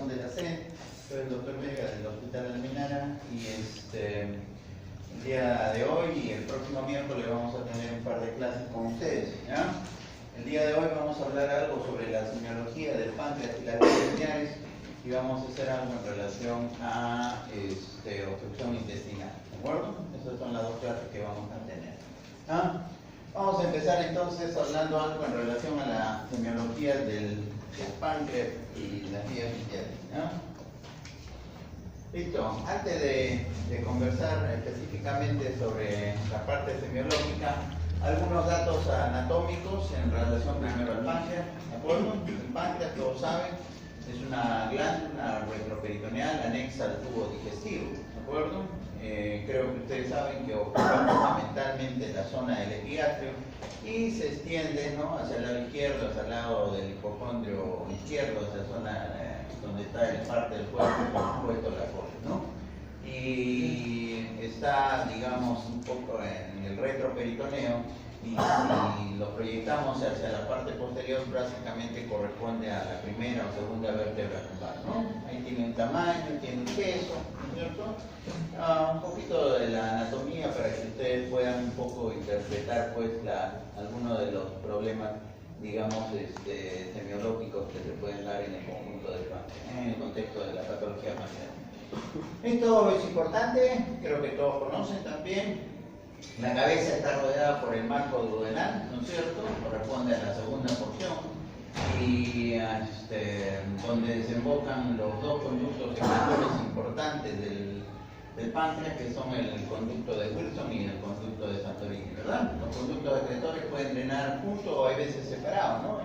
corazón de la SEN. Soy el doctor Vega del Hospital Almenara y el día de hoy y el próximo miércoles vamos a tener un par de clases con ustedes, ¿ya? El día de hoy vamos a hablar algo sobre la semiología del páncreas y las vías biliares y vamos a hacer algo en relación a obstrucción intestinal, ¿de acuerdo? Esas son las dos clases que vamos a tener. ¿Ah? Vamos a empezar entonces hablando algo en relación a la semiología del páncreas y las vías biliares, ¿ya? Listo, antes de conversar específicamente sobre la parte semiológica, algunos datos anatómicos en relación primero al páncreas, ¿de acuerdo? El páncreas, todos saben, es una glándula retroperitoneal anexa al tubo digestivo, ¿de acuerdo? Creo que ustedes saben que ocupa fundamentalmente la zona del epigastrio y se extiende, ¿no?, hacia el lado izquierdo, hacia el lado del hipocondrio izquierdo, hacia la zona donde está el parte del cuerpo, por supuesto la cola, ¿no? Y está, digamos, un poco en el retroperitoneo y si lo proyectamos hacia la parte posterior, básicamente corresponde a la primera o segunda vértebra lumbar, ¿no? Ahí tiene un tamaño, tiene un peso, ¿no es cierto? Un poquito de la anatomía para que ustedes puedan un poco interpretar pues algunos de los problemas, digamos, semiológicos que se pueden dar en el conjunto del páncreas, en el contexto de la patología pancreática. Esto es importante, creo que todos conocen también. La cabeza está rodeada por el marco duodenal, ¿no es cierto? Corresponde a la segunda porción y donde desembocan los dos conductos secretores importantes del páncreas, que son el conducto de Wilson y el conducto de Santorini, ¿verdad? Los conductos secretores pueden drenar juntos o hay veces separados, ¿no?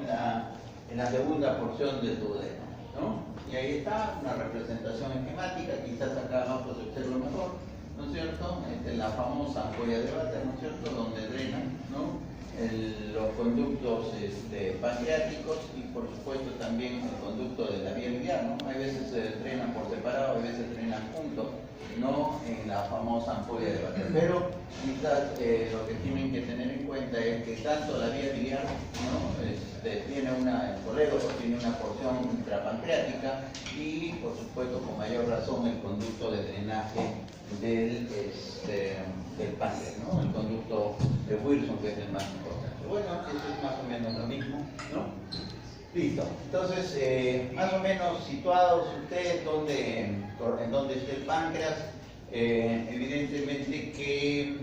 En la segunda porción del duodeno, ¿no? Y ahí está una representación esquemática, quizás acá abajo se observa mejor, ¿no es cierto? La famosa ampolla de váter, ¿no es cierto?, donde drenan, ¿no?, los conductos pancreáticos y por supuesto también el conducto de la vía biliar, ¿no? Hay veces se drenan por separado, hay veces drenan juntos, no en la famosa ampolla de váter. Pero quizás lo que tienen que tener en cuenta es que tanto la vía biliar, ¿no?, tiene el colédoco tiene una porción intrapancreática y por supuesto con mayor razón el conducto de drenaje del páncreas, ¿no?, el conducto de Wilson, que es el más importante. Bueno, eso es más o menos lo mismo, ¿no? Listo. Entonces, más o menos situados ustedes en dónde está el páncreas, evidentemente que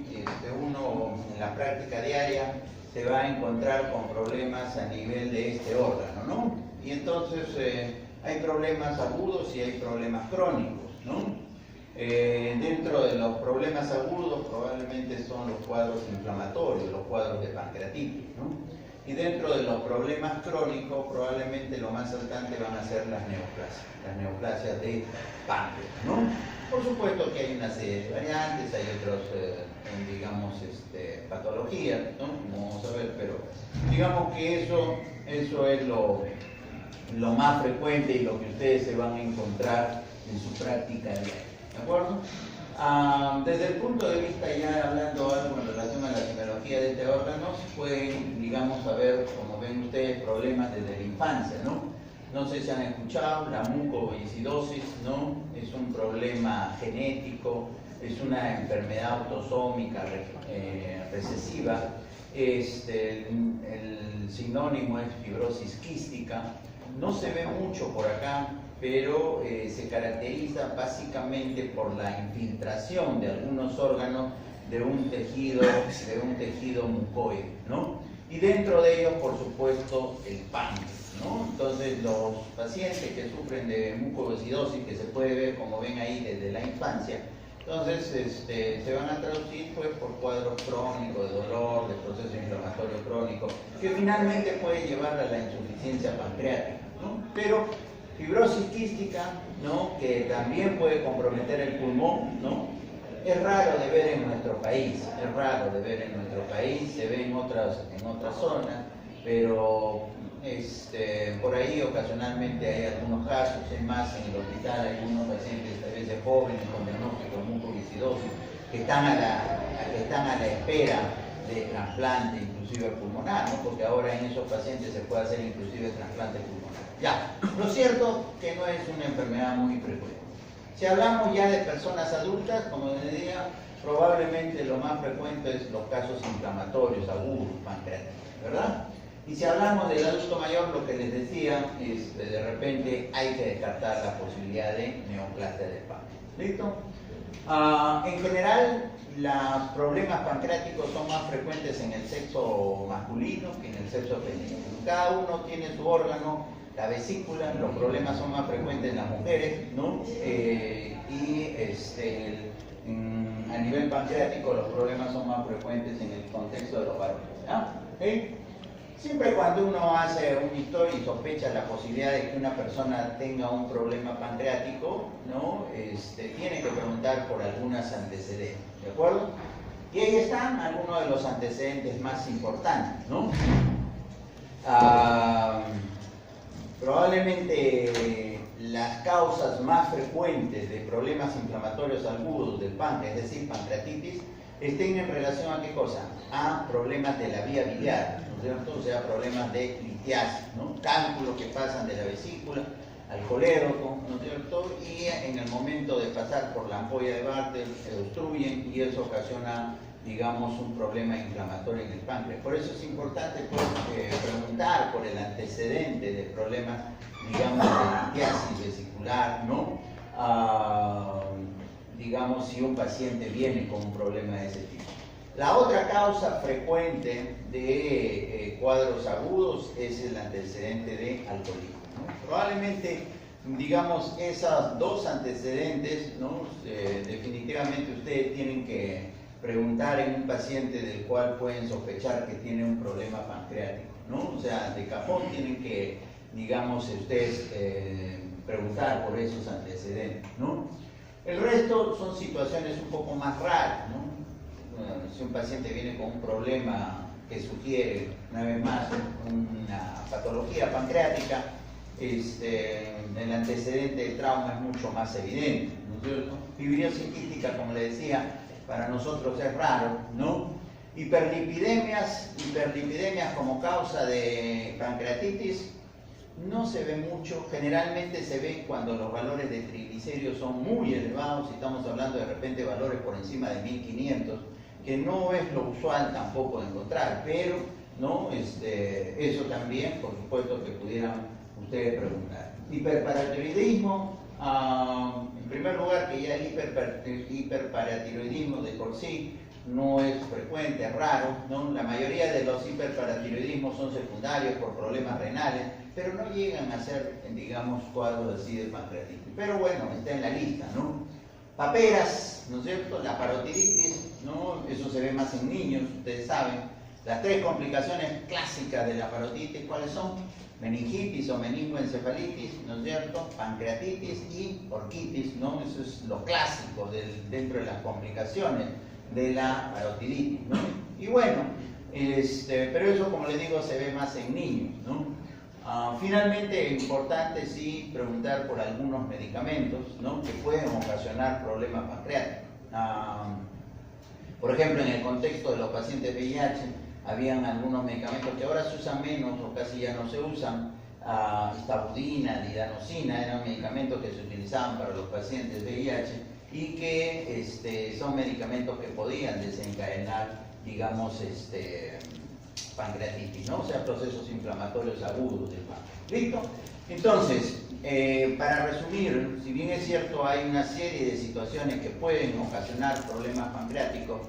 uno en la práctica diaria se va a encontrar con problemas a nivel de este órgano, ¿no? Y entonces hay problemas agudos y hay problemas crónicos, ¿no? Dentro de los problemas agudos probablemente son los cuadros inflamatorios, los cuadros de pancreatitis, ¿no? Y dentro de los problemas crónicos probablemente lo más saltante van a ser las neoplasias de páncreas, ¿no? Por supuesto que hay una serie de variantes, hay otros, digamos, patologías, ¿no?, como vamos a ver, pero digamos que eso es lo más frecuente y lo que ustedes se van a encontrar en su práctica diaria. ¿De acuerdo? Desde el punto de vista, ya hablando algo en relación a la semiología de este órgano, pueden, digamos, saber, como ven ustedes, problemas desde la infancia, ¿no? No sé si han escuchado, la mucoviscidosis, ¿no?, es un problema genético, es una enfermedad autosómica recesiva. El sinónimo es fibrosis quística. No se ve mucho por acá, pero se caracteriza básicamente por la infiltración de algunos órganos de un tejido mucoide, ¿no? Y dentro de ellos, por supuesto, el páncreas, ¿no? Entonces, los pacientes que sufren de mucoviscidosis, que se puede ver, como ven ahí, desde la infancia, entonces se van a traducir pues por cuadros crónicos de dolor, de proceso inflamatorio crónico, que finalmente puede llevar a la insuficiencia pancreática, ¿no? Pero fibrosis quística, ¿no?, que también puede comprometer el pulmón, ¿no?, es raro de ver en nuestro país, se ve en otras zonas, pero por ahí ocasionalmente hay algunos casos, es más, en el hospital hay algunos pacientes, a veces jóvenes con diagnóstico de mucoviscidosis, que están a la espera de trasplante, inclusive pulmonar, ¿no? Porque ahora en esos pacientes se puede hacer inclusive trasplante pulmonar. Ya, lo cierto que no es una enfermedad muy frecuente. Si hablamos ya de personas adultas, como les decía, probablemente lo más frecuente es los casos inflamatorios agudos, pancreáticos, ¿verdad? Y si hablamos del adulto mayor, lo que les decía es de repente hay que descartar la posibilidad de neoplasia del páncreas. ¿Listo? En general, los problemas pancreáticos son más frecuentes en el sexo masculino que en el sexo femenino. Cada uno tiene su órgano, la vesícula, los problemas son más frecuentes en las mujeres, ¿no? A nivel pancreático los problemas son más frecuentes en el contexto de los varones. ¿Okay? Siempre cuando uno hace una historia y sospecha la posibilidad de que una persona tenga un problema pancreático, ¿no? Tiene que preguntar por algunos antecedentes, ¿de acuerdo? Y ahí están algunos de los antecedentes más importantes, ¿no? Probablemente las causas más frecuentes de problemas inflamatorios agudos del páncreas, es decir, pancreatitis, estén en relación a qué cosa? A problemas de la vía biliar, ¿no es cierto? O sea, problemas de litiasis, ¿no? Cálculos que pasan de la vesícula al colédoco, ¿no es cierto? Y en el momento de pasar por la ampolla de Bartel se obstruyen y eso ocasiona, digamos, un problema inflamatorio en el páncreas. Por eso es importante preguntar por el antecedente de problemas, digamos, de litiasis vesicular, ¿no? Digamos, si un paciente viene con un problema de ese tipo. La otra causa frecuente de cuadros agudos es el antecedente de alcoholismo, ¿no? Probablemente, digamos, esos dos antecedentes, ¿no? Definitivamente ustedes tienen que preguntar en un paciente del cual pueden sospechar que tiene un problema pancreático, ¿no? O sea, de cajón tienen que, digamos, ustedes preguntar por esos antecedentes, ¿no? El resto son situaciones un poco más raras, ¿no? Si un paciente viene con un problema que sugiere, una vez más, una patología pancreática, el antecedente de trauma es mucho más evidente, ¿no es cierto? Fibrosis quística, como le decía, para nosotros es raro, ¿no? Hiperlipidemias como causa de pancreatitis no se ve mucho, generalmente se ve cuando los valores de triglicéridos son muy elevados, si estamos hablando de repente de valores por encima de 1500, que no es lo usual tampoco de encontrar, pero ¿no? Eso también, por supuesto, que pudieran ustedes preguntar. Hiperparatiroidismo, en primer lugar, que ya el hiperparatiroidismo de por sí no es frecuente, es raro, ¿no? La mayoría de los hiperparatiroidismos son secundarios por problemas renales, pero no llegan a ser, digamos, cuadros así de pancreatitis. Pero bueno, está en la lista, ¿no? Paperas, ¿no es cierto? La parotiditis, ¿no? Eso se ve más en niños, ustedes saben. Las tres complicaciones clásicas de la parotiditis, ¿cuáles son? Meningitis o meningoencefalitis, ¿no es cierto? Pancreatitis y orquitis, ¿no? Eso es lo clásico dentro de las complicaciones de la parotiditis, ¿no? Y bueno, pero eso, como les digo, se ve más en niños, ¿no? Finalmente, es importante sí preguntar por algunos medicamentos, ¿no? Que pueden ocasionar problemas pancreáticos. Por ejemplo, en el contexto de los pacientes VIH, habían algunos medicamentos que ahora se usan menos o casi ya no se usan. Istabudina, lidanosina, eran medicamentos que se utilizaban para los pacientes VIH y que son medicamentos que podían desencadenar, digamos, pancreatitis, ¿no? O sea, procesos inflamatorios agudos del páncreas. ¿Listo? Entonces, para resumir, si bien es cierto hay una serie de situaciones que pueden ocasionar problemas pancreáticos,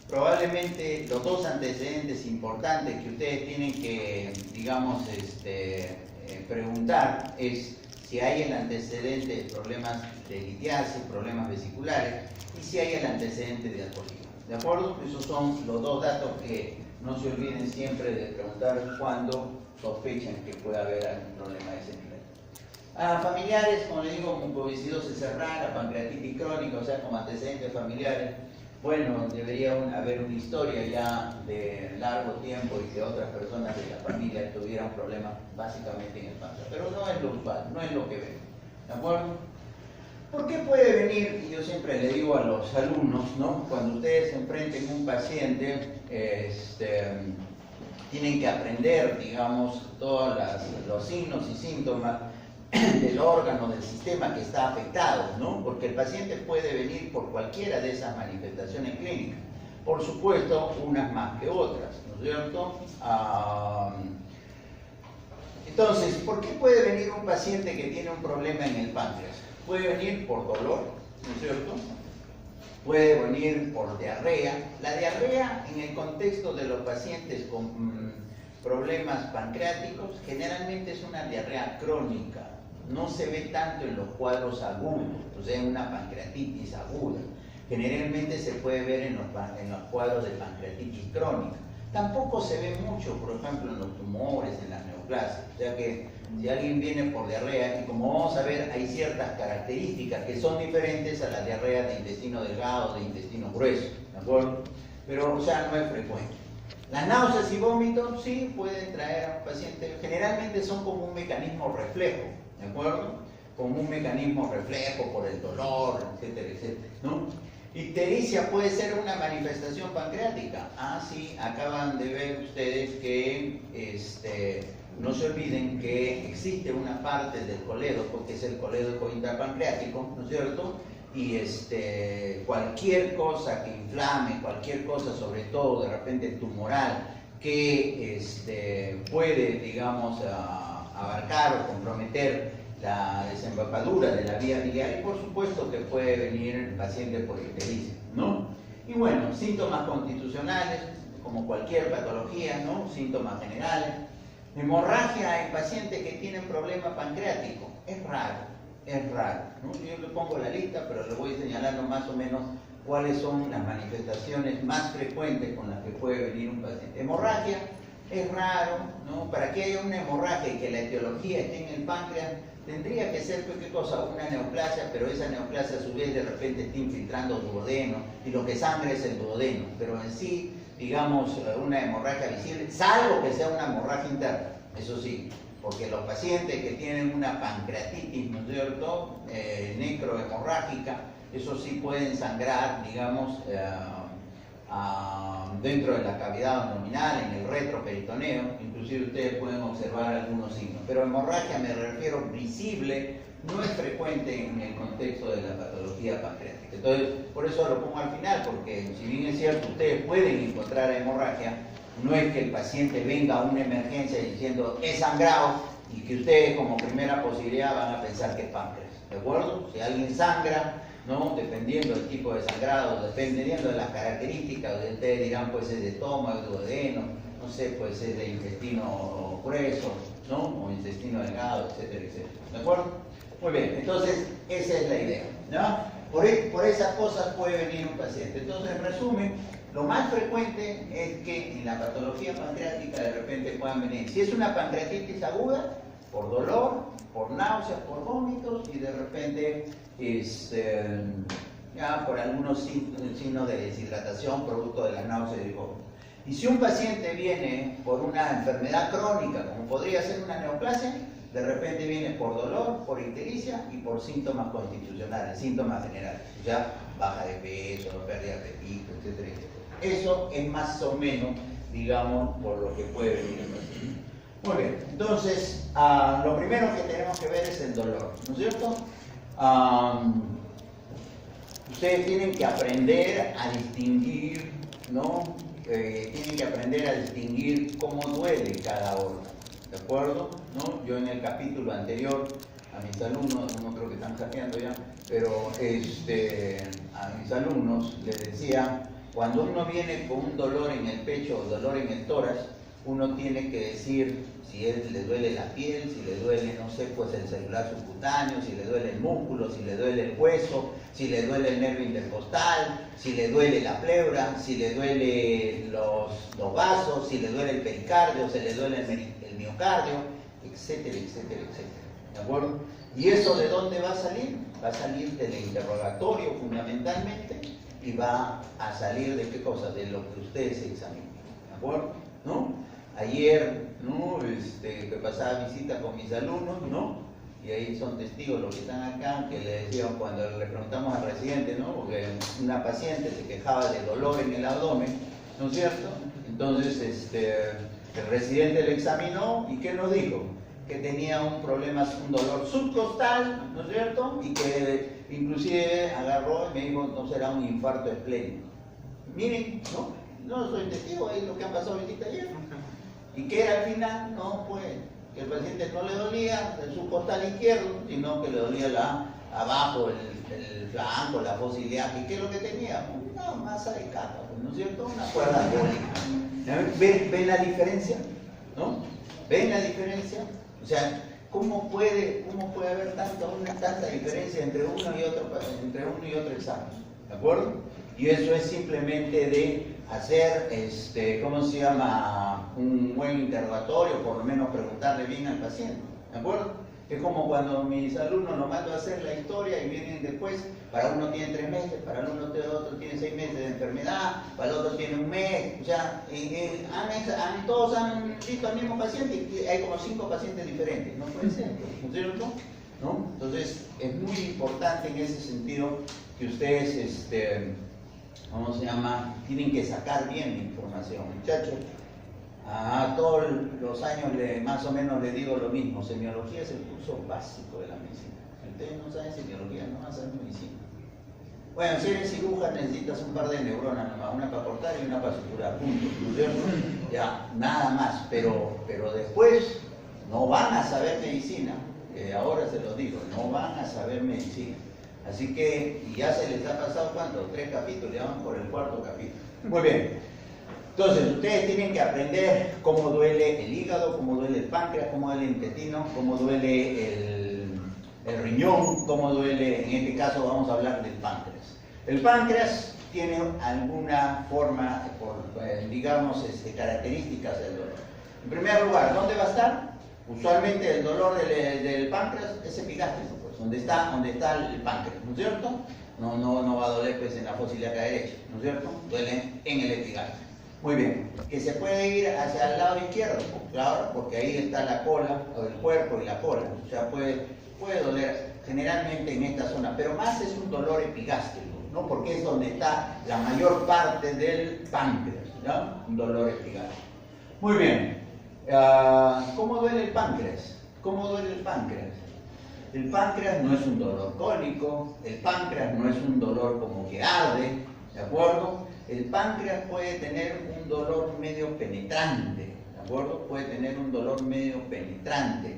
probablemente los dos antecedentes importantes que ustedes tienen que, digamos, preguntar es si hay el antecedente de problemas de litiasis, problemas vesiculares, y si hay el antecedente de alcoholismo. ¿De acuerdo? Esos son los dos datos que no se olviden siempre de preguntar cuando sospechan que puede haber algún problema de ese nivel. Familiares, como le digo, mucoviscidosis rara, pancreatitis crónica, o sea, como antecedentes familiares. Bueno, debería haber una historia ya de largo tiempo y que otras personas de la familia tuvieran problemas básicamente en el páncreas. Pero no es lo usual, no es lo que vemos. ¿De acuerdo? ¿Por qué puede venir? Y yo siempre le digo a los alumnos, ¿no? Cuando ustedes se enfrenten a un paciente, tienen que aprender, digamos, todos los signos y síntomas del órgano, del sistema que está afectado, ¿no? Porque el paciente puede venir por cualquiera de esas manifestaciones clínicas. Por supuesto, unas más que otras, ¿no es cierto? Entonces, ¿por qué puede venir un paciente que tiene un problema en el páncreas? Puede venir por dolor, ¿no es cierto? Puede venir por diarrea. La diarrea, en el contexto de los pacientes con problemas pancreáticos, generalmente es una diarrea crónica. No se ve tanto en los cuadros agudos, o sea, en una pancreatitis aguda. Generalmente se puede ver en los cuadros de pancreatitis crónica. Tampoco se ve mucho, por ejemplo, en los tumores, en las neoplasias. O sea que si alguien viene por diarrea, y como vamos a ver, hay ciertas características que son diferentes a la diarrea de intestino delgado, de intestino grueso, ¿de acuerdo? Pero, o sea, no es frecuente. Las náuseas y vómitos sí pueden traer a un paciente, generalmente son como un mecanismo reflejo, ¿de acuerdo? Como un mecanismo reflejo por el dolor, etcétera, etcétera, ¿no? Ictericia puede ser una manifestación pancreática. Ah, sí, acaban de ver ustedes que no se olviden que existe una parte del colédoco, que es el colédoco intrapancreático, ¿no es cierto? Y cualquier cosa que inflame, cualquier cosa, sobre todo de repente tumoral, que puede, digamos, abarcar o comprometer la desembopadura de la vía biliar, y por supuesto que puede venir el paciente por ictericia, ¿no? Y bueno, síntomas constitucionales, como cualquier patología, ¿no? Síntomas generales. Hemorragia en pacientes que tienen problema pancreático, es raro, ¿no? Yo le pongo la lista, pero le voy señalando más o menos cuáles son las manifestaciones más frecuentes con las que puede venir un paciente. Hemorragia es raro, ¿no? Para que haya una hemorragia y que la etiología esté en el páncreas, tendría que ser, ¿qué cosa? Una neoplasia, pero esa neoplasia a su vez de repente está infiltrando duodeno, y lo que sangra es el duodeno, pero en sí, digamos, una hemorragia visible, salvo que sea una hemorragia interna, eso sí, porque los pacientes que tienen una pancreatitis, ¿no es cierto?, necrohemorrágica, eso sí pueden sangrar, digamos, dentro de la cavidad abdominal, en el retroperitoneo, inclusive ustedes pueden observar algunos signos. Pero hemorragia, me refiero visible, no es frecuente en el contexto de la patología pancreática. Entonces, por eso lo pongo al final, porque si bien es cierto, ustedes pueden encontrar hemorragia, no es que el paciente venga a una emergencia diciendo es sangrado y que ustedes como primera posibilidad van a pensar que es páncreas, ¿de acuerdo? Si alguien sangra, ¿no? Dependiendo del tipo de sangrado, dependiendo de las características, ustedes dirán, pues es de estómago, duodeno, no sé, pues es de intestino grueso, ¿no? O intestino delgado, etcétera, etcétera. ¿De acuerdo? Muy bien, entonces esa es la idea, ¿no? Por esas cosas puede venir un paciente. Entonces, en resumen, lo más frecuente es que en la patología pancreática de repente puedan venir, si es una pancreatitis aguda, por dolor, por náuseas, por vómitos, y de repente ya por algunos signos de deshidratación producto de la náusea y vómito. Y si un paciente viene por una enfermedad crónica, como podría ser una neoplasia, de repente viene por dolor, por ictericia y por síntomas constitucionales, síntomas generales, ya baja de peso, pérdida de apetito, etcétera, etcétera. Eso es más o menos, digamos, por lo que puede venir el paciente. Muy bien, entonces, lo primero que tenemos que ver es el dolor, ¿no es cierto? Ustedes tienen que aprender a distinguir, ¿no? Tienen que aprender a distinguir cómo duele cada órgano, ¿de acuerdo? ¿No? Yo en el capítulo anterior a mis alumnos, no creo que están jateando ya, pero a mis alumnos les decía, cuando uno viene con un dolor en el pecho o dolor en el tórax, uno tiene que decir si le duele la piel, si le duele, no sé, pues el celular subcutáneo, si le duele el músculo, si le duele el hueso, si le duele el nervio intercostal, si le duele la pleura, si le duele los vasos, si le duele el pericardio, si le duele el miocardio, etcétera, etcétera, etcétera. ¿De acuerdo? ¿Y eso de dónde va a salir? Va a salir del interrogatorio fundamentalmente y va a salir de qué cosa, de lo que ustedes examinan. ¿De acuerdo? ¿No? Ayer, ¿no? Que pasaba visita con mis alumnos, ¿no? y ahí son testigos los que están acá, que le decían cuando le preguntamos al residente, ¿no? Porque una paciente se quejaba de dolor en el abdomen, ¿no es cierto? Entonces el residente le examinó y ¿qué nos dijo? Que tenía un problema, un dolor subcostal, ¿no es cierto? Y que inclusive agarró y me dijo, no será un infarto esplénico. Miren, ¿no? No soy testigo, es lo que han pasado ahorita ayer. ¿Y qué era al final? No, pues, que el paciente no le dolía el subcostal izquierdo, sino que le dolía abajo, el flanco, la fosa ilíaca. ¿Y qué es lo que tenía? Una masa de caca, ¿no es cierto? Una cuerda alcohólica. ¿Ven la diferencia? ¿No? ¿Ven la diferencia? O sea, ¿cómo puede haber tanta diferencia entre uno y otro examen? ¿De acuerdo? Y eso es simplemente de hacer, ¿cómo se llama? Un buen interrogatorio, por lo menos preguntarle bien al paciente. ¿De acuerdo? Es como cuando mis alumnos nos mando a hacer la historia y vienen después, para uno tiene 3 meses, para el otro tiene 6 meses de enfermedad, para el otro tiene 1 mes. O sea, todos han visto al mismo paciente y hay como 5 pacientes diferentes. No puede ser, ¿no es cierto? ¿No? Entonces, es muy importante en ese sentido que ustedes, ¿cómo se llama? Tienen que sacar bien la información, muchachos. A todos los años más o menos les digo lo mismo. Semiología es el curso básico de la medicina. Si ustedes no saben semiología, no van a saber medicina. Bueno, si eres cirujano necesitas un par de neuronas nomás, una para cortar y una para suturar, punto, ¿no es cierto? Ya, nada más, pero después no van a saber medicina, ahora se los digo, no van a saber medicina. Así que, y ya se les ha pasado, ¿cuánto? 3 capítulos, ya van por el 4º capítulo. Muy bien. Entonces, ustedes tienen que aprender cómo duele el hígado, cómo duele el páncreas, cómo duele el intestino, cómo duele el riñón, cómo duele, en este caso vamos a hablar del páncreas. El páncreas tiene alguna forma, digamos, características del dolor. En primer lugar, ¿dónde va a estar? Usualmente el dolor del páncreas es epigástrico, pues, donde está el páncreas, ¿no es cierto? No va a doler pues, en la fosa ilíaca derecha, ¿no es cierto? Duele en el epigástrico. Muy bien, que se puede ir hacia el lado izquierdo, claro, porque ahí está la cola, o el cuerpo y la cola, o sea, puede doler generalmente en esta zona, pero más es un dolor epigástrico, ¿no? Porque es donde está la mayor parte del páncreas, ¿no? Un dolor epigástrico. Muy bien, ¿cómo duele el páncreas? ¿Cómo duele el páncreas? El páncreas no es un dolor cólico, el páncreas no es un dolor como que arde, ¿de acuerdo? El páncreas puede tener un dolor medio penetrante, ¿de acuerdo? Puede tener un dolor medio penetrante.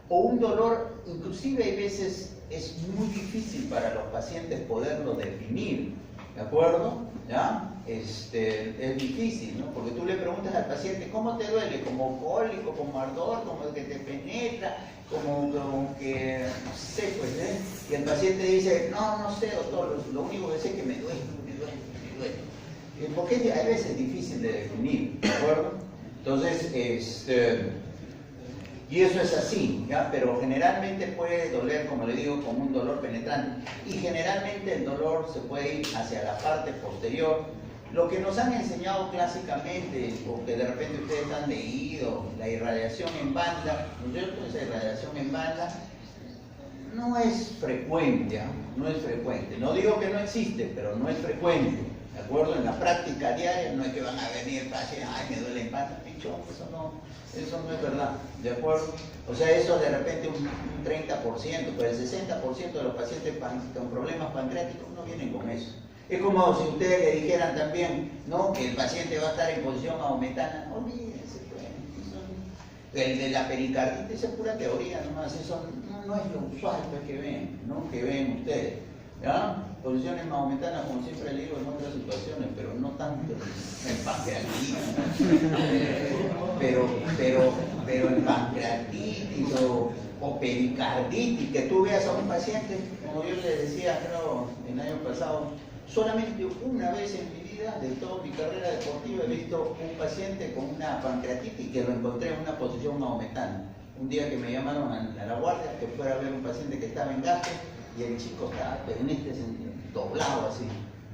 O un dolor, inclusive hay veces es muy difícil para los pacientes poderlo definir, ¿de acuerdo? ¿Ya? Es difícil, ¿no? Porque tú le preguntas al paciente, ¿cómo te duele? ¿Como cólico, como ardor, como que te penetra, como que, no sé, pues, ¿eh? Y el paciente dice, no sé, doctor, lo único que sé es que me duele. Porque a veces es difícil de definir, ¿de acuerdo? Entonces, y eso es así, ¿ya? Pero generalmente puede doler, como le digo, como un dolor penetrante. Y generalmente el dolor se puede ir hacia la parte posterior. Lo que nos han enseñado clásicamente, o que de repente ustedes han leído, la irradiación en banda, ¿no es cierto? Esa irradiación en banda no es frecuente, ¿eh? No es frecuente. No digo que no existe, pero no es frecuente. ¿De acuerdo? En la práctica diaria no es que van a venir pacientes, ay, me duele en banda, pichón, eso no es verdad, ¿de acuerdo? O sea, eso de repente un 30%, pero el 60% de los pacientes con problemas pancreáticos no vienen con eso. Es como si ustedes le dijeran también, ¿no? Que el paciente va a estar en posición maometana, olvídense, pues, el de la pericarditis es pura teoría nomás, eso no es lo usual pues, que ven, ¿no? Que ven ustedes, ¿ya? Posiciones mahometanas, como siempre le digo, en otras situaciones, pero no tanto en pancreatitis, pero en pancreatitis o pericarditis, que tú veas a un paciente, como yo le decía, creo, el año pasado, solamente una vez en mi vida, de toda mi carrera deportiva, he visto un paciente con una pancreatitis que lo encontré en una posición mahometana. Un día que me llamaron a la guardia, que fuera a ver un paciente que estaba en gasto, y el chico estaba en este sentido, doblado así.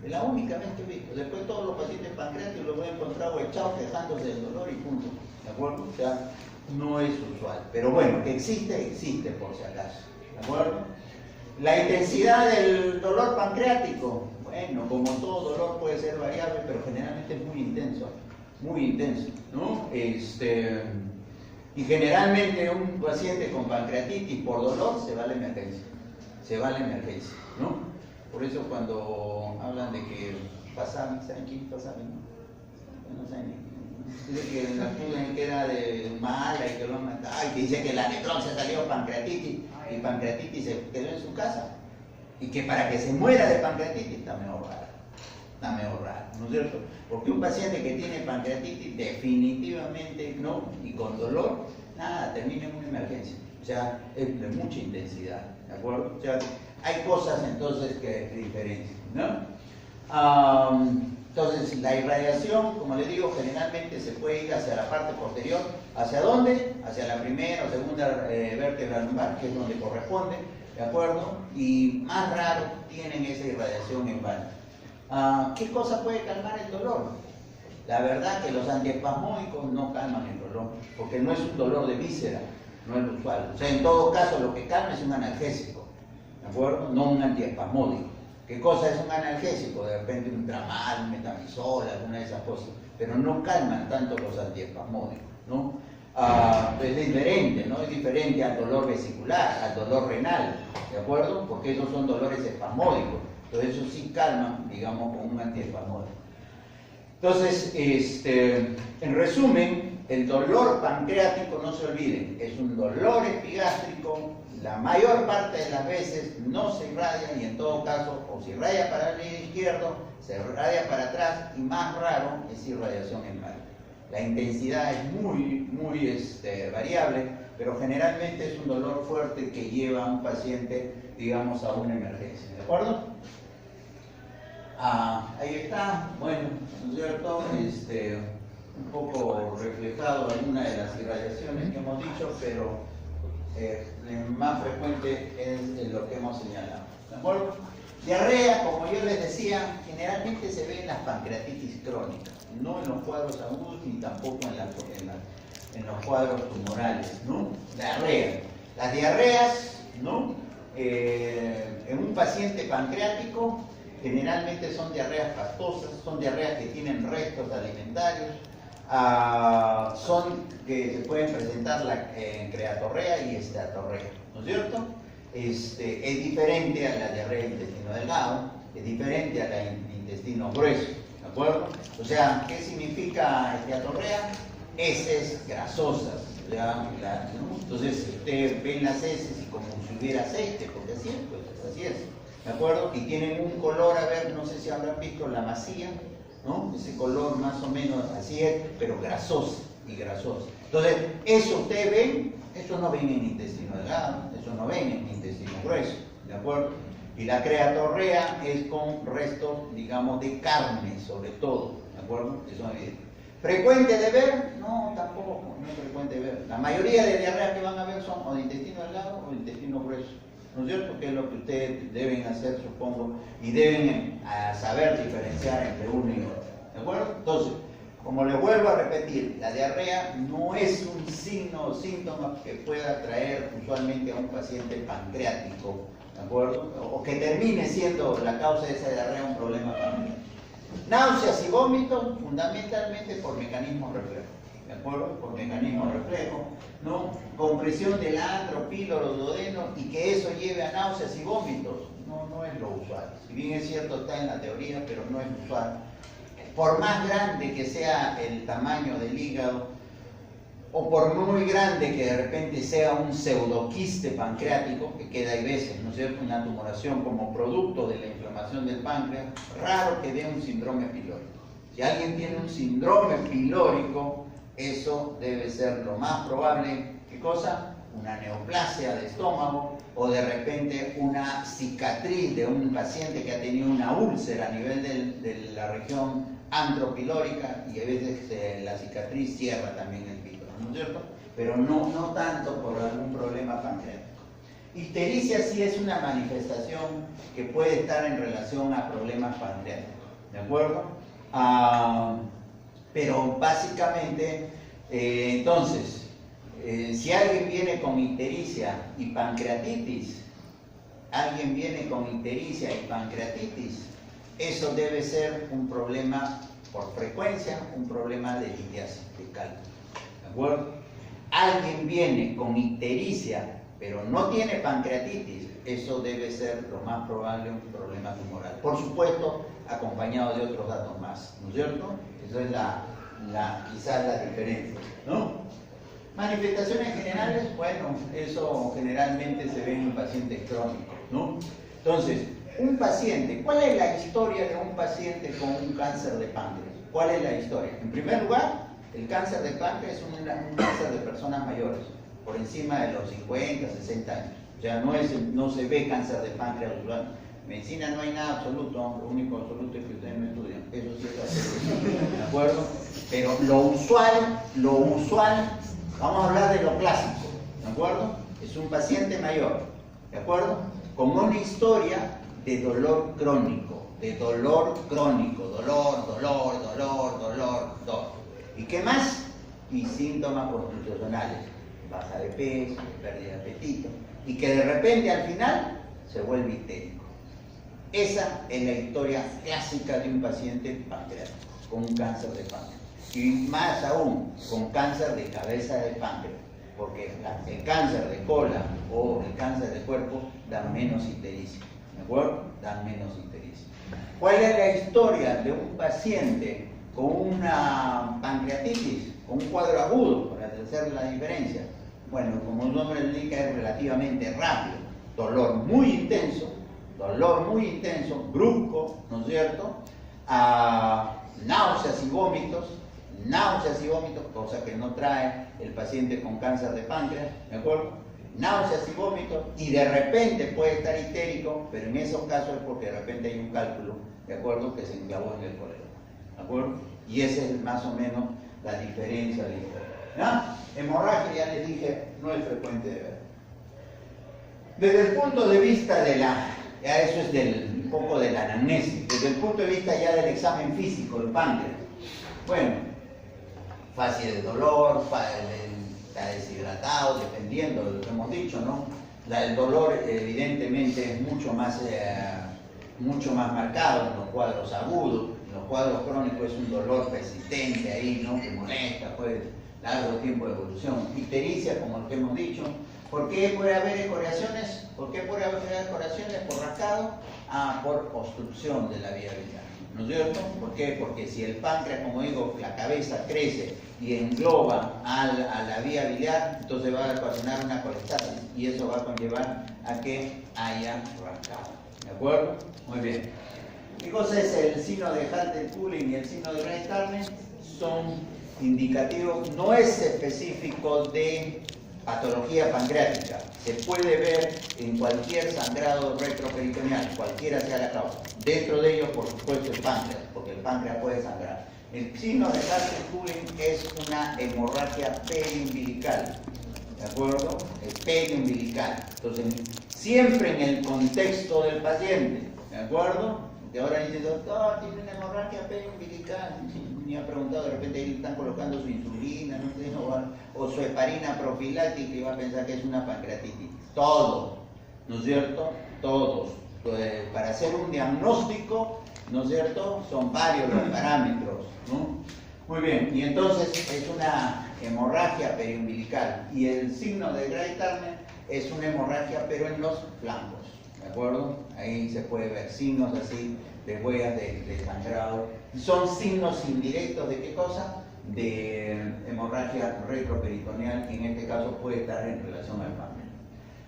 Es la única vez que he visto. Después todos los pacientes pancreáticos los he encontrado echados, quejándose del dolor y punto. ¿De acuerdo? O sea, no es usual. Pero bueno, que existe, existe por si acaso. ¿de acuerdo? La intensidad del dolor pancreático, bueno, como todo dolor puede ser variable, pero generalmente es muy intenso, ¿no? Y generalmente un paciente con pancreatitis por dolor se va a la emergencia, ¿no? Por eso cuando hablan de que Pasami, ¿saben quién es Pasami? No saben ni. Dice que la acuden que era de mala y que lo han matado, y que dice que la Necron se salió pancreatitis y pancreatitis se quedó en su casa. Y que para que se muera de pancreatitis está mejor raro, ¿no es cierto? Porque un paciente que tiene pancreatitis definitivamente no, y con dolor, nada, termina en una emergencia. O sea, es de mucha intensidad, ¿de acuerdo? O sea, hay cosas entonces que diferencian, ¿no? Entonces, la irradiación, como les digo, generalmente se puede ir hacia la parte posterior. ¿Hacia dónde? Hacia la primera o segunda vértebra lumbar, que es donde corresponde, ¿de acuerdo? Y más raro tienen esa irradiación en banda. ¿Qué cosa puede calmar el dolor? La verdad que los antiespasmódicos no calman el dolor, porque no es un dolor de víscera, no es lo usual. O sea, en todo caso, lo que calma es un analgésico, ¿de acuerdo? No un antiespasmódico. ¿Qué cosa es un analgésico? De repente un tramal, un metamizol, alguna de esas cosas, pero no calman tanto los antiespasmódicos, ¿no? Es diferente, ¿no? Es diferente al dolor vesicular, al dolor renal, ¿de acuerdo? Porque esos son dolores espasmódicos, entonces eso sí calman, digamos, con un antiespasmódico. Entonces, en resumen, el dolor pancreático, no se olviden, es un dolor epigástrico. La mayor parte de las veces no se irradia y en todo caso o se irradia para el lado izquierdo, se irradia para atrás y más raro es irradiación en banda. La intensidad es muy variable, pero generalmente es un dolor fuerte que lleva a un paciente, digamos, a una emergencia, ¿de acuerdo? Ahí está, bueno, ¿no es cierto? Un poco reflejado alguna de las irradiaciones que hemos dicho, pero el más frecuente es lo que hemos señalado, ¿de acuerdo? Diarrea, como yo les decía, generalmente se ve en las pancreatitis crónicas, no en los cuadros agudos ni tampoco en los cuadros tumorales, ¿no? Diarrea. Las diarreas, ¿no? En un paciente pancreático generalmente son diarreas pastosas, son diarreas que tienen restos alimentarios. Son que se pueden presentar en creatorrea y esteatorrea, ¿no es cierto? Es diferente a la diarrea de intestino delgado, es diferente a la intestino grueso, ¿de acuerdo? O sea, ¿qué significa esteatorrea? Heces grasosas, ¿ya? ¿No? Entonces, usted ve las heces y como si hubiera aceite, porque así es, pues así es, ¿de acuerdo? Y tienen un color, a ver, no sé si habrán visto la masía, ¿no? Ese color más o menos así es, pero grasoso y grasoso. Entonces, eso ustedes ven, eso no ven en intestino delgado, eso no ven en intestino grueso, ¿de acuerdo? Y la creatorrea es con restos, digamos, de carne, sobre todo, ¿de acuerdo? Eso es evidente. ¿Frecuente de ver? No, tampoco, no es frecuente de ver. La mayoría de diarreas que van a ver son o de intestino delgado o de intestino grueso, ¿no es cierto? Que es lo que ustedes deben hacer, supongo, y deben saber diferenciar entre uno y otro, ¿de acuerdo? Entonces, como les vuelvo a repetir, la diarrea no es un signo o síntoma que pueda traer usualmente a un paciente pancreático, ¿de acuerdo? O que termine siendo la causa de esa diarrea un problema pancreático. Náuseas y vómitos, fundamentalmente por mecanismo reflejo, ¿de acuerdo? Por mecanismo reflejo, ¿no? Compresión del antro, píloro, duodeno, y que eso lleve a náuseas y vómitos, no es lo usual. Si bien es cierto, está en la teoría, pero no es usual. Por más grande que sea el tamaño del hígado, o por muy grande que de repente sea un pseudoquiste pancreático, que queda hay veces, ¿no es cierto?, una tumoración como producto de la inflamación del páncreas, raro que dé un síndrome pilórico. Si alguien tiene un síndrome pilórico, eso debe ser lo más probable. ¿Qué cosa? Una neoplasia de estómago, o de repente una cicatriz de un paciente que ha tenido una úlcera a nivel de la región antropilórica, y a veces la cicatriz cierra también el píloro, ¿no es cierto? Pero no tanto por algún problema pancreático. Ictericia sí es una manifestación que puede estar en relación a problemas pancreáticos, ¿de acuerdo? Pero básicamente, entonces, si alguien viene con ictericia y pancreatitis, alguien viene con ictericia y pancreatitis, eso debe ser un problema por frecuencia, un problema de litiasis de cálculo. ¿De acuerdo? Alguien viene con ictericia, pero no tiene pancreatitis, eso debe ser lo más probable un problema tumoral. Por supuesto, acompañado de otros datos más, ¿no es cierto? Eso es quizás la diferencia, ¿no? Manifestaciones generales, bueno, eso generalmente se ve en pacientes crónicos, ¿no? Entonces, un paciente, ¿cuál es la historia de un paciente con un cáncer de páncreas? ¿Cuál es la historia? En primer lugar, el cáncer de páncreas es un cáncer de personas mayores, por encima de los 50, 60 años. O sea, no se ve cáncer de páncreas usual. En medicina no hay nada absoluto, lo único absoluto es que ustedes no estudian. Eso sí es absoluto, ¿de acuerdo? Pero lo usual, vamos a hablar de lo clásico, ¿de acuerdo? Es un paciente mayor, ¿de acuerdo? Con una historia de dolor crónico, dolor. ¿Y qué más? Y síntomas constitucionales, baja de peso, pérdida de apetito, y que de repente al final se vuelve histérico. Esa es la historia clásica de un paciente pancreático, con un cáncer de páncreas. Y más aún, con cáncer de cabeza de páncreas, porque el cáncer de cola o el cáncer de cuerpo dan menos ictericia, ¿de acuerdo? Dan menos ictericia. ¿Cuál es la historia de un paciente con una pancreatitis, con un cuadro agudo, para hacer la diferencia? Bueno, como su nombre indica, es relativamente rápido, dolor muy intenso, brusco, ¿no es cierto? Náuseas y vómitos, cosa que no trae el paciente con cáncer de páncreas, ¿de acuerdo? Náuseas y vómitos, y de repente puede estar histérico, pero en esos casos es porque de repente hay un cálculo, ¿de acuerdo?, que se enclavó en el colegio, ¿de acuerdo? Y esa es más o menos la diferencia de la historia. ¿No? Hemorragia, ya les dije, no es frecuente de ver. Desde el punto de vista de ya eso es un poco de la anamnesis, desde el punto de vista ya del examen físico del páncreas, bueno, fase de dolor, está deshidratado, dependiendo de lo que hemos dicho, ¿no? El dolor evidentemente es mucho más marcado en los cuadros agudos. En los cuadros crónicos es un dolor persistente ahí, ¿no?, que molesta, pues, largo tiempo de evolución. Ictericia, como lo que hemos dicho. ¿Por qué puede haber escoriaciones? ¿Por qué puede haber escoriaciones? Por rascado, por obstrucción de la vía biliar, ¿no es cierto? ¿Por qué? Porque si el páncreas, como digo, la cabeza crece y engloba a la vía biliar, entonces va a ocasionar una colestasis y eso va a conllevar a que haya rascado, ¿de acuerdo? Muy bien. ¿Qué cosa es el signo de Halter-Pulling y el signo de Rein-Tarner? Son indicativos, no es específico de patología pancreática, se puede ver en cualquier sangrado retroperitoneal, cualquiera sea la causa. Dentro de ellos, por supuesto, el páncreas, porque el páncreas puede sangrar. El signo de Halter-Pulling es una hemorragia periumbilical, ¿de acuerdo? Es periumbilical. Entonces, siempre en el contexto del paciente, ¿de acuerdo? Que ahora dice, doctor, tiene una hemorragia periumbilical. Me ha preguntado, de repente ahí le están colocando su insulina, no sé, o su heparina profiláctica y va a pensar que es una pancreatitis. Todos, ¿no es cierto? Todos. Entonces, para hacer un diagnóstico, ¿no es cierto?, son varios los parámetros, ¿no? Muy bien, y entonces es una hemorragia periumbilical. Y el signo de Rein-Tarner es una hemorragia, pero en los flancos, ¿de acuerdo? Ahí se puede ver signos así de huellas de sangrado. Son signos indirectos de qué cosa? De hemorragia retroperitoneal, y en este caso puede estar en relación al páncreas.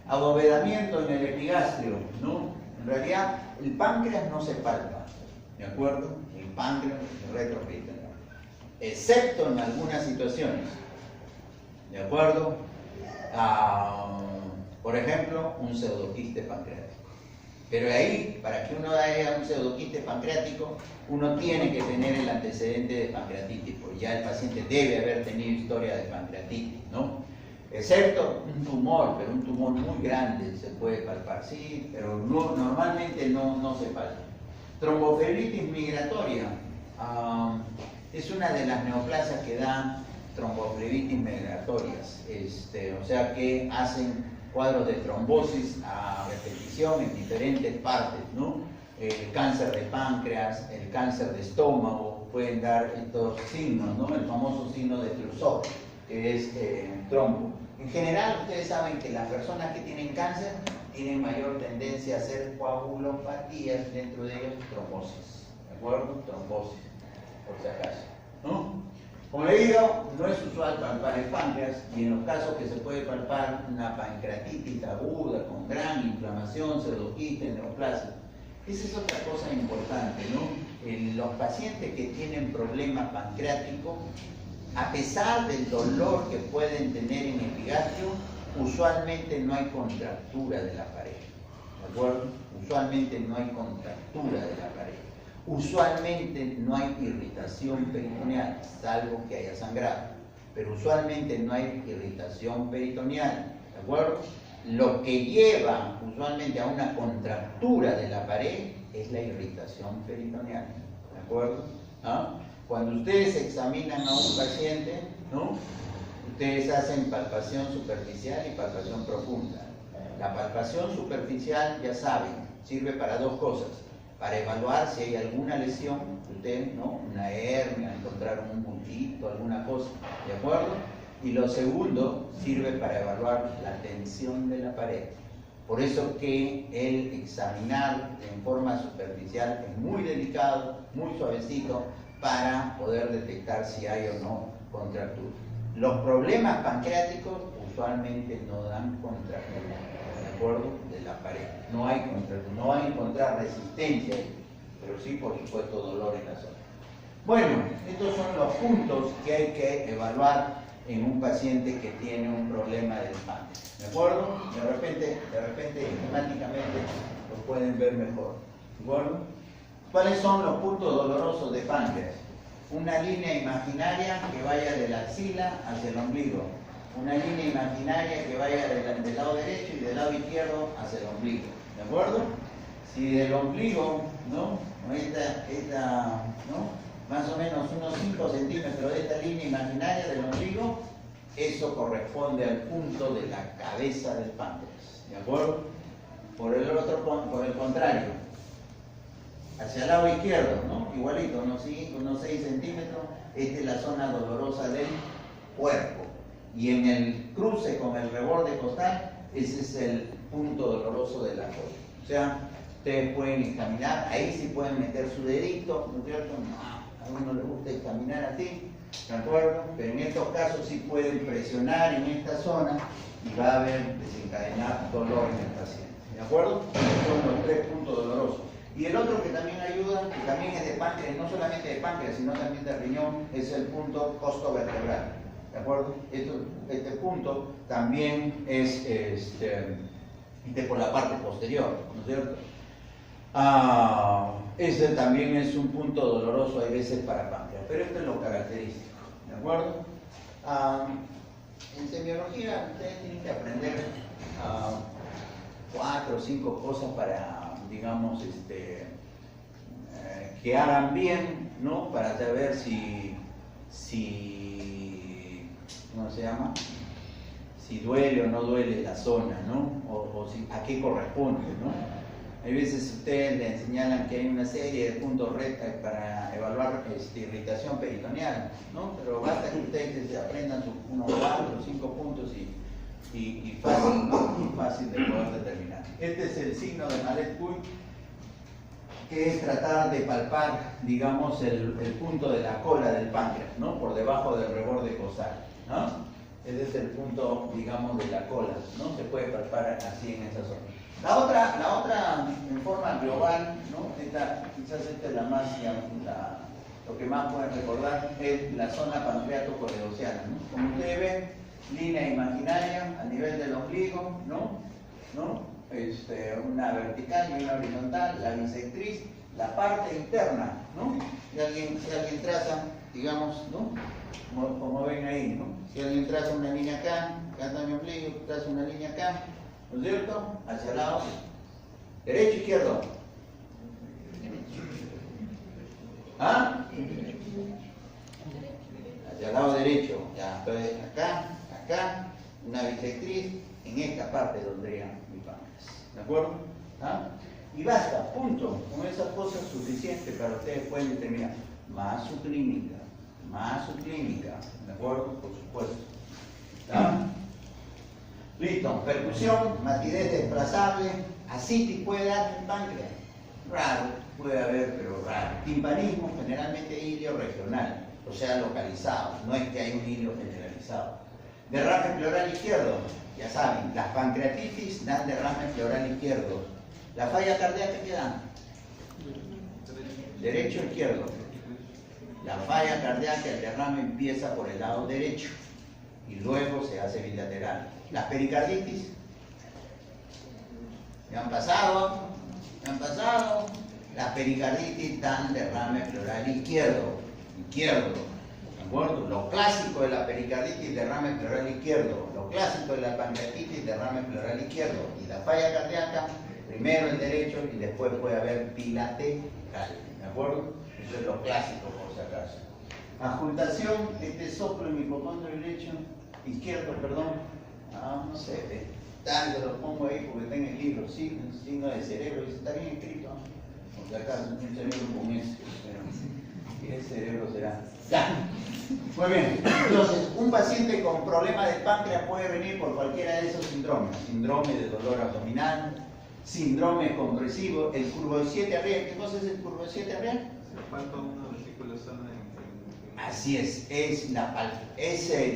Abovedamiento en el epigastrio, ¿no? En realidad, el páncreas no se palpa, ¿de acuerdo? El páncreas retroperitoneal, excepto en algunas situaciones, ¿de acuerdo? Por ejemplo, un pseudoquiste pancreático. Pero ahí, para que uno haya un pseudoquiste pancreático, uno tiene que tener el antecedente de pancreatitis, porque ya el paciente debe haber tenido historia de pancreatitis, ¿no? Excepto un tumor, pero un tumor muy grande se puede palpar, sí, pero normalmente no se palpa. Tromboflebitis migratoria es una de las neoplasias que dan tromboflebitis migratorias, o sea que hacen cuadros de trombosis a repetición en diferentes partes, ¿no? El cáncer de páncreas, el cáncer de estómago, pueden dar estos signos, ¿no? El famoso signo de Clouseau, que es trombo. En general, ustedes saben que las personas que tienen cáncer tienen mayor tendencia a hacer coagulopatías, dentro de ellos trombosis, ¿de acuerdo? Trombosis, por si acaso, ¿no? Como le digo, no es usual palpar el páncreas, y en los casos que se puede palpar una pancreatitis aguda con gran inflamación, pseudoquiste, neoplasia. Esa es otra cosa importante, ¿no? Los pacientes que tienen problemas pancreáticos, a pesar del dolor que pueden tener en epigastrio, usualmente no hay contractura de la pared, ¿de acuerdo? Usualmente no hay contractura de la pared. Usualmente no hay irritación peritoneal, salvo que haya sangrado, pero usualmente no hay irritación peritoneal, ¿de acuerdo? Lo que lleva usualmente a una contractura de la pared es la irritación peritoneal, ¿de acuerdo? ¿Ah? Cuando ustedes examinan a un paciente, ¿no? Ustedes hacen palpación superficial y palpación profunda. La palpación superficial, ya saben, sirve para dos cosas: para evaluar si hay alguna lesión, usted, ¿no? Una hernia, encontrar un bultito, alguna cosa, ¿de acuerdo? Y lo segundo, sirve para evaluar la tensión de la pared. Por eso que el examinar en forma superficial es muy delicado, muy suavecito, para poder detectar si hay o no contractura. Los problemas pancreáticos usualmente no dan contractura, ¿de acuerdo? De la pared. No hay contractura, no van a encontrar resistencia, pero sí, por supuesto, dolor en la zona. Bueno, estos son los puntos que hay que evaluar en un paciente que tiene un problema del páncreas, ¿de acuerdo? De repente, esquemáticamente lo pueden ver mejor, ¿de acuerdo? ¿Cuáles son los puntos dolorosos de páncreas? Una línea imaginaria que vaya de la axila hacia el ombligo, una línea imaginaria que vaya del lado derecho y del lado izquierdo hacia el ombligo, ¿de acuerdo? Si del ombligo, ¿no? ¿no? Más o menos unos 5 centímetros de esta línea imaginaria del ombligo, eso corresponde al punto de la cabeza del páncreas, ¿de acuerdo? Por el contrario, hacia el lado izquierdo, ¿no? Igualito, unos 5, unos 6 centímetros, esta es la zona dolorosa del cuerpo. Y en el cruce con el reborde costal, ese es el punto doloroso de la cola. O sea, ustedes pueden examinar, ahí sí pueden meter su dedito, ¿no es cierto? A uno le gusta examinar así, ¿de acuerdo? Pero en estos casos sí pueden presionar en esta zona y va a haber desencadenar dolor en el paciente, ¿de acuerdo? Estos son los 3 puntos dolorosos. Y el otro que también ayuda, que también es de páncreas, no solamente de páncreas, sino también de riñón, es el punto costovertebral, ¿de acuerdo? Este punto también es por la parte posterior, ¿no es cierto? Ese también es un punto doloroso, hay veces para páncreas, pero esto es lo característico, ¿de acuerdo? En semiología ustedes tienen que aprender 4 o 5 cosas para, digamos, que hagan bien, ¿no? Para saber si ¿cómo se llama? Si duele o no duele la zona, ¿no? O a qué corresponde, ¿no? Hay veces ustedes le señalan que hay una serie de puntos para evaluar irritación peritoneal, ¿no? Pero basta que ustedes se aprendan unos 4 o 5 puntos y fácil, ¿no? Y fácil de poder determinar. Este es el signo de Mallet-Buy, que es tratar de palpar, digamos, el punto de la cola del páncreas, ¿no? Por debajo del reborde costal, ¿no? Ese es el punto, digamos, de la cola, ¿no? Se puede palpar así en esa zona. La otra en forma global, ¿no? Quizás esta es la más, lo que más pueden recordar, es la zona pancreato-coledoceana, ¿no? Como ustedes ven, línea imaginaria a nivel del ombligo, ¿no? Una vertical y una horizontal, la bisectriz, la parte interna, ¿no? Si alguien traza, digamos, ¿no? Como ven ahí, ¿no? Si alguien traza una línea acá está mi ombligo, traza una línea acá, ¿no es cierto? Hacia el lado derecho, izquierdo. ¿Ah? Hacia el lado derecho. Ya, entonces acá, una bisectriz, En esta parte donde mi páncreas. ¿De acuerdo? ¿Ah? Y basta, punto. Con esas cosas suficientes para ustedes pueden determinar más su clínica. ¿De acuerdo? Por supuesto. ¿Ah? Listo. Percusión, matidez desplazable, ascitis puede dar en páncreas. Raro, puede haber, pero raro. Timpanismo, generalmente ilio regional, o sea, localizado. No es que hay un ilio generalizado. Derrame pleural izquierdo, ya saben, las pancreatitis dan derrame pleural izquierdo. ¿La falla cardíaca qué dan? Derecho o izquierdo. La falla cardíaca, el derrame empieza por el lado derecho y luego se hace bilateral. Las pericarditis, ¿me han pasado? Las pericarditis dan derrame pleural izquierdo. ¿De acuerdo? Lo clásico de la pericarditis, derrame pleural izquierdo. Lo clásico de la pancreatitis, derrame pleural izquierdo. Y la falla cardíaca, primero el derecho y después puede haber bilateral. ¿De acuerdo? Eso es lo clásico, por si acaso. Adjuntación, soplo en mi hipocondrio derecho, izquierdo, perdón. No sé, tanto lo pongo ahí porque está en el libro, sí, un signo de cerebro, y está bien escrito. Por si acaso, un cerebro con ese, pero ¿qué cerebro será? Ya. Muy bien. Entonces, un paciente con problema de páncreas puede venir por cualquiera de esos síndromes. Síndrome de dolor abdominal, síndrome compresivo, el curvo de 7 arriba. ¿Qué cosa es el curvo de 7 arriba? Se falta una vesícula sana. Así es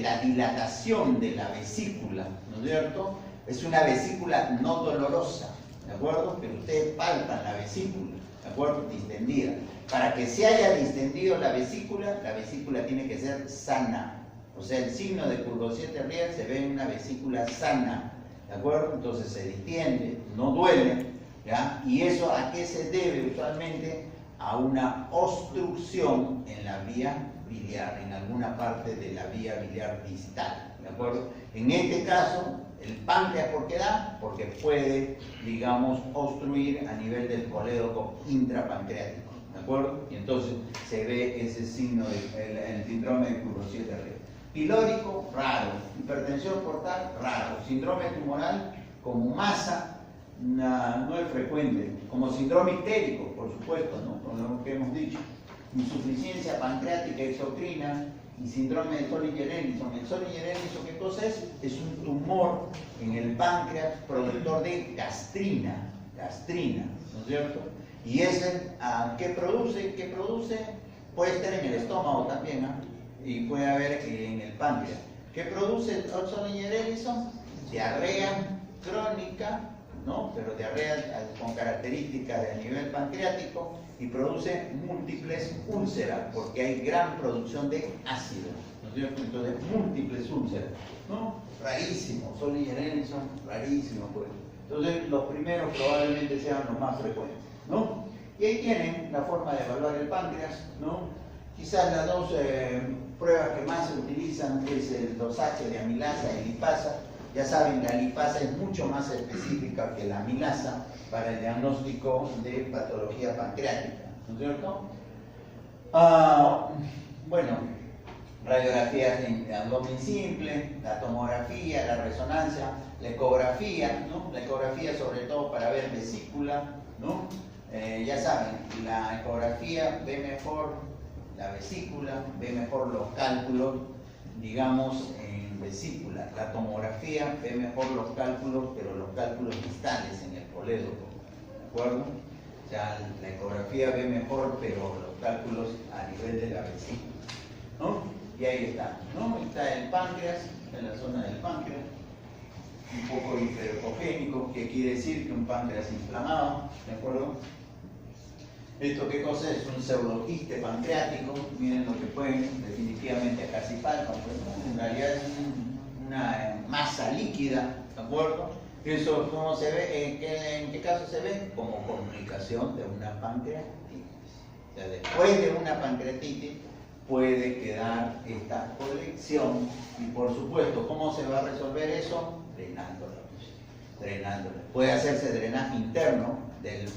la dilatación de la vesícula, ¿no es cierto? Es una vesícula no dolorosa, ¿de acuerdo? Pero ustedes palpan la vesícula, ¿de acuerdo? Distendida. Para que se haya distendido la vesícula tiene que ser sana. O sea, el signo de curvo 7 Riel se ve en una vesícula sana, ¿de acuerdo? Entonces se distiende, no duele, ¿ya? ¿Y eso a qué se debe usualmente? A una obstrucción en la vía biliar, en alguna parte de la vía biliar distal, ¿de acuerdo? En este caso, el páncreas, ¿por qué da? Porque puede, digamos, obstruir a nivel del colédoco intrapancreático, ¿de acuerdo? Y entonces se ve ese signo, el síndrome de curvo 7 arriba. Pilórico, raro. Hipertensión portal, raro. Síndrome tumoral, como masa, no es frecuente. Como síndrome histérico, por supuesto, ¿no? Con lo que hemos dicho. Insuficiencia pancreática exocrina y síndrome de Solinger-Ellison. El Solinger-Ellison, ¿qué cosa es? Es un tumor en el páncreas productor de gastrina, ¿no es cierto? Y ese, ¿qué produce? Puede estar en el estómago también, y puede haber en el páncreas. ¿Qué produce el Solinger-Ellison? Diarrea crónica, ¿no? Pero diarrea con características de nivel pancreático y produce múltiples úlceras, porque hay gran producción de ácido, ¿no es cierto? Entonces, múltiples úlceras, ¿no? Rarísimo, Solinger-Ellison, rarísimo, pues. Entonces, los primeros probablemente sean los más frecuentes, ¿no? Y ahí tienen la forma de evaluar el páncreas, ¿no? Quizás las dos pruebas que más se utilizan es el dosaje de amilasa y lipasa. Ya saben, la lipasa es mucho más específica que la amilasa para el diagnóstico de patología pancreática, ¿no es cierto? Bueno, radiografías de abdomen simple, la tomografía, la resonancia, la ecografía, ¿no? La ecografía sobre todo para ver vesícula, ¿no? Ya saben, la ecografía ve mejor la vesícula, ve mejor los cálculos, digamos, en vesícula. La tomografía ve mejor los cálculos, pero los cálculos distales en el colédoco, ¿de acuerdo? O sea, la ecografía ve mejor, pero los cálculos a nivel de la vesícula, ¿no? Y ahí está, ¿no? Está el páncreas, en la zona del páncreas, un poco hiperecogénico, que quiere decir que un páncreas inflamado, ¿de acuerdo? ¿Esto qué cosa es? Un pseudoquiste pancreático. Miren lo que pueden, definitivamente acá sí palpan, pues, ¿no? En realidad es una masa líquida, ¿de acuerdo? ¿Eso cómo se ve? ¿En qué caso se ve? Como complicación de una pancreatitis. O sea, después de una pancreatitis puede quedar esta colección y, por supuesto, ¿cómo se va a resolver eso? Drenándola. Drenándola. Puede hacerse drenaje interno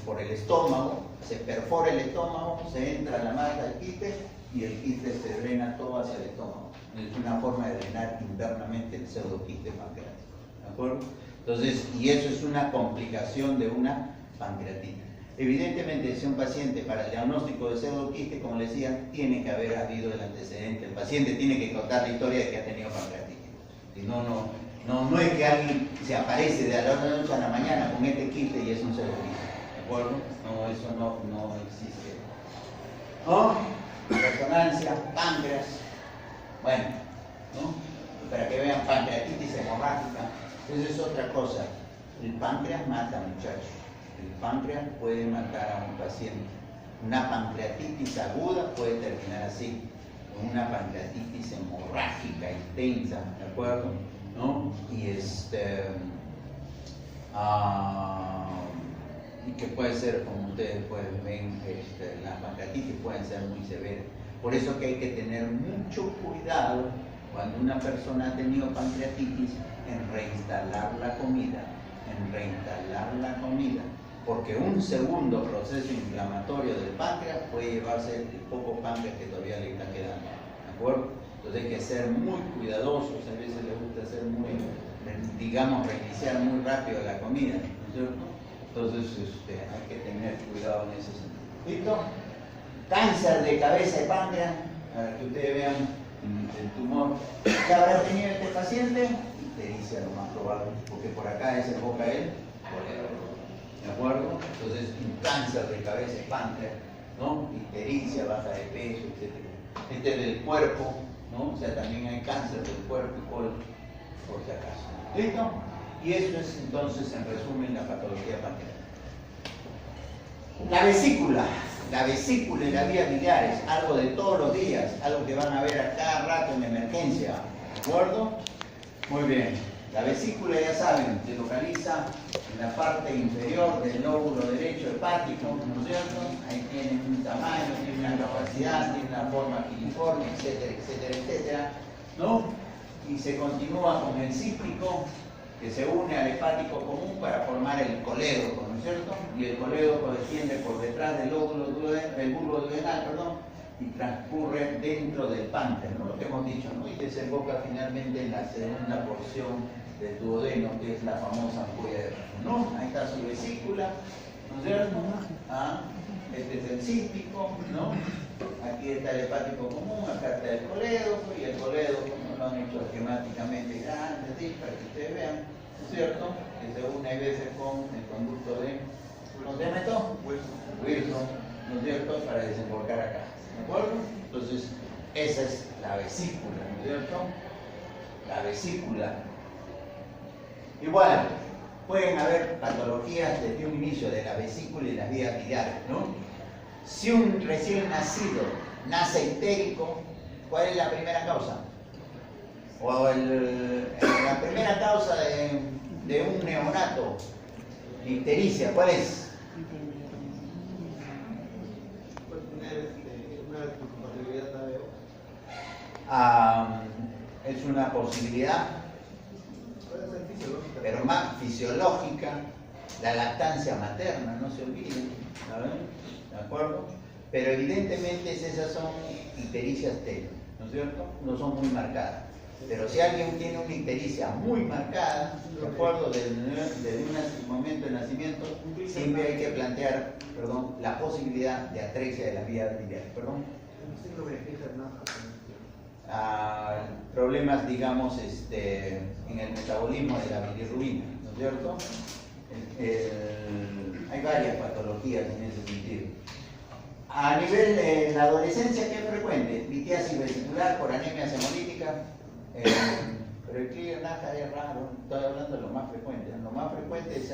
por el estómago, se perfora el estómago, se entra a la marca del quiste y el quiste se drena todo hacia el estómago. Es una forma de drenar internamente el pseudoquiste pancreático, ¿de acuerdo? Entonces, y eso es una complicación de una pancreatitis. Evidentemente, si un paciente para el diagnóstico de pseudoquiste, como les decía, tiene que haber habido el antecedente. El paciente tiene que contar la historia de que ha tenido pancreatitis. Si no, no es que alguien se aparece de la noche a la mañana con este quiste y es un pseudoquiste. ¿De acuerdo? No, eso no existe. ¿No? Resonancia, páncreas. Bueno, ¿no? Para que vean pancreatitis hemorrágica. Esa es otra cosa. El páncreas mata, muchachos. El páncreas puede matar a un paciente. Una pancreatitis aguda puede terminar así, con una pancreatitis hemorrágica, intensa, ¿de acuerdo? ¿No? Y y que puede ser, como ustedes pueden ver, las pancreatitis pueden ser muy severas. Por eso que hay que tener mucho cuidado cuando una persona ha tenido pancreatitis en reinstalar la comida, porque un segundo proceso inflamatorio del páncreas puede llevarse el poco páncreas que todavía le está quedando, ¿de acuerdo? Entonces hay que ser muy cuidadosos, a veces les gusta ser muy, digamos, reiniciar muy rápido la comida, ¿no es cierto? Entonces hay que tener cuidado en ese sentido. ¿Listo? Cáncer de cabeza y páncreas, para que ustedes vean el tumor que habrá tenido este paciente, ictericia lo más probable, porque por acá desemboca el coledocardio. ¿De acuerdo? Entonces, un cáncer de cabeza y páncreas, ¿no? Ictericia, baja de peso, etc. Este es del cuerpo, ¿no? O sea, también hay cáncer del cuerpo y colon, por si acaso. ¿Listo? Y eso es entonces, en resumen, la patología pancreática. La vesícula y las vías biliares, algo de todos los días, algo que van a ver a cada rato en emergencia, ¿de acuerdo? Muy bien. La vesícula, ya saben, se localiza en la parte inferior del lóbulo derecho hepático, ¿no es cierto? Ahí tiene un tamaño, tiene una capacidad, tiene una forma filiforme, etcétera, etcétera, etcétera, ¿no? Y se continúa con el cíclico, que se une al hepático común para formar el colédoco, ¿no es cierto? Y el colédoco desciende por detrás del bulbo duodenal, y transcurre dentro del páncreas, ¿no? Lo que hemos dicho, ¿no? Y desemboca finalmente en la segunda porción del duodeno, que es la famosa ampolla de Raffo, ¿no? Ahí está su vesícula, ¿no es cierto? Este es el cíclico, ¿no? Aquí está el hepático común, acá está el colédoco, y el colédoco lo han hecho esquemáticamente grande, así, para que ustedes vean, ¿no es cierto? Que se une a veces con el conducto de Wilson, ¿no es cierto? Para desembocar acá, ¿de acuerdo? Entonces, esa es la vesícula, ¿no es cierto? La vesícula. Igual, pueden haber patologías desde un inicio de la vesícula y las vías biliares, ¿no? Si un recién nacido nace ictérico, ¿cuál es la primera causa? O la primera causa de un neonato, ictericia, ¿cuál es? Es una posibilidad, pero más fisiológica, la lactancia materna, no se olviden, ¿de acuerdo? Pero evidentemente esas son ictericias tenues, ¿no es cierto? No son muy marcadas. Pero si alguien tiene una ictericia muy marcada, ¿de acuerdo? Desde un momento de nacimiento, siempre hay que plantear, la posibilidad de atresia de las vías biliares, problemas, digamos, en el metabolismo de la bilirrubina, ¿no es cierto? Hay varias patologías en ese sentido. A nivel de la adolescencia, ¿qué es frecuente? Litiasis vesicular por anemias hemolíticas, pero el clínico es raro, estoy hablando de lo más frecuente. Lo más frecuente es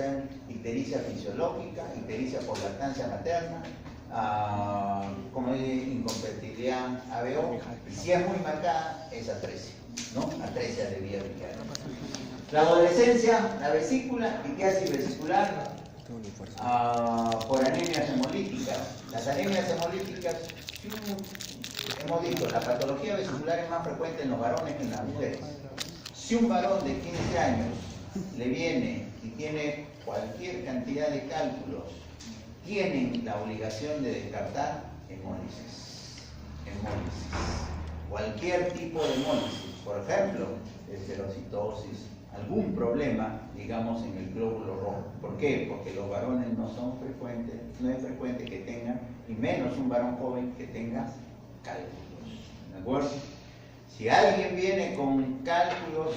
ictericia fisiológica, ictericia por lactancia materna, como incompatibilidad ABO, y si es muy marcada, es atresia, ¿no? Atresia de vía biliar. La adolescencia, la vesícula, litiasis vesicular por anemias hemolíticas. Las anemias hemolíticas, hemos dicho, la patología vesicular es más frecuente en los varones que en las mujeres. Si un varón de 15 años le viene y tiene cualquier cantidad de cálculos, tienen la obligación de descartar hemólisis. Cualquier tipo de hemólisis, por ejemplo, esclerocitosis, algún problema, digamos, en el glóbulo rojo. ¿Por qué? Porque los varones no son frecuentes, no es frecuente que tengan, y menos un varón joven que tenga cálculos. ¿De acuerdo? Si alguien viene con cálculos,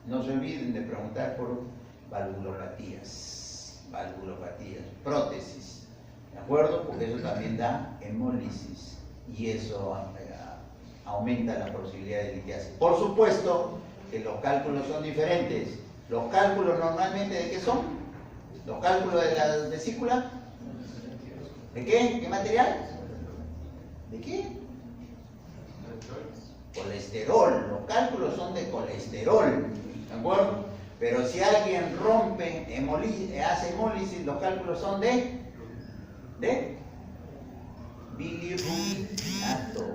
no se olviden de preguntar por valvulopatías, prótesis, ¿de acuerdo? Porque eso también da hemólisis y eso aumenta la posibilidad de litiasis. Por supuesto que los cálculos son diferentes. Los cálculos normalmente, ¿de qué son? Los cálculos de la vesícula, ¿de qué? ¿Qué material? ¿De qué? Colesterol. Los cálculos son de colesterol, ¿de acuerdo? Pero si alguien rompe, hace hemólisis, los cálculos son de bilirrubinato,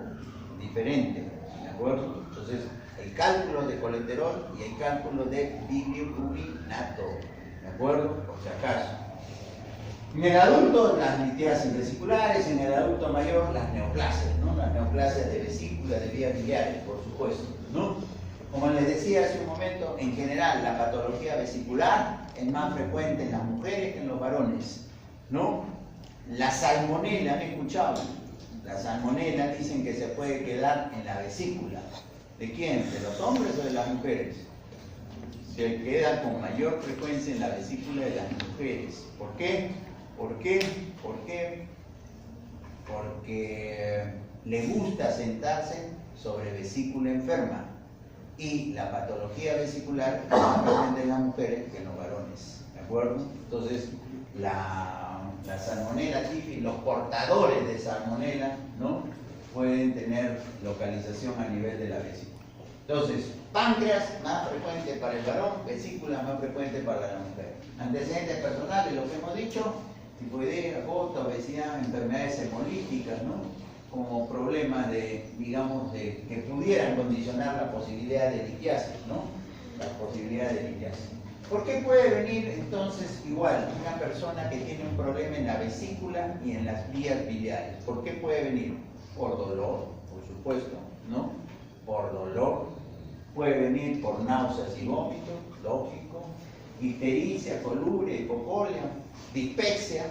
diferente, ¿de acuerdo? Entonces, el cálculo de colesterol y el cálculo de bilirrubinato, ¿de acuerdo? Por si acaso. En el adulto, las litiasis vesiculares, en el adulto mayor, las neoplasias, ¿no? Las neoplasias de vesícula, de vías biliares, por supuesto, ¿no? Como les decía hace un momento, en general, la patología vesicular es más frecuente en las mujeres que en los varones, ¿no? La salmonela, ¿han escuchado? La salmonela dicen que se puede quedar en la vesícula. ¿De quién? ¿De los hombres o de las mujeres? Se queda con mayor frecuencia en la vesícula de las mujeres. ¿Por qué? Porque les gusta sentarse sobre vesícula enferma. Y la patología vesicular es más frecuente en las mujeres que en los varones. ¿De acuerdo? Entonces, la salmonela típica, los portadores de salmonela, ¿no? Pueden tener localización a nivel de la vesícula. Entonces, páncreas más frecuente para el varón, vesícula más frecuente para la mujer. Antecedentes personales, lo que hemos dicho, tifoidea, gota, obesidad, enfermedades hemolíticas, ¿no? Como problemas digamos, que pudieran condicionar la posibilidad de litiasis, ¿no? La posibilidad de litiasis. ¿Por qué puede venir entonces igual una persona que tiene un problema en la vesícula y en las vías biliares? ¿Por qué puede venir? Por dolor, por supuesto, ¿no? Por dolor. Puede venir por náuseas y vómitos, lógico. Ictericia, coluria, hipocolia, dispepsia.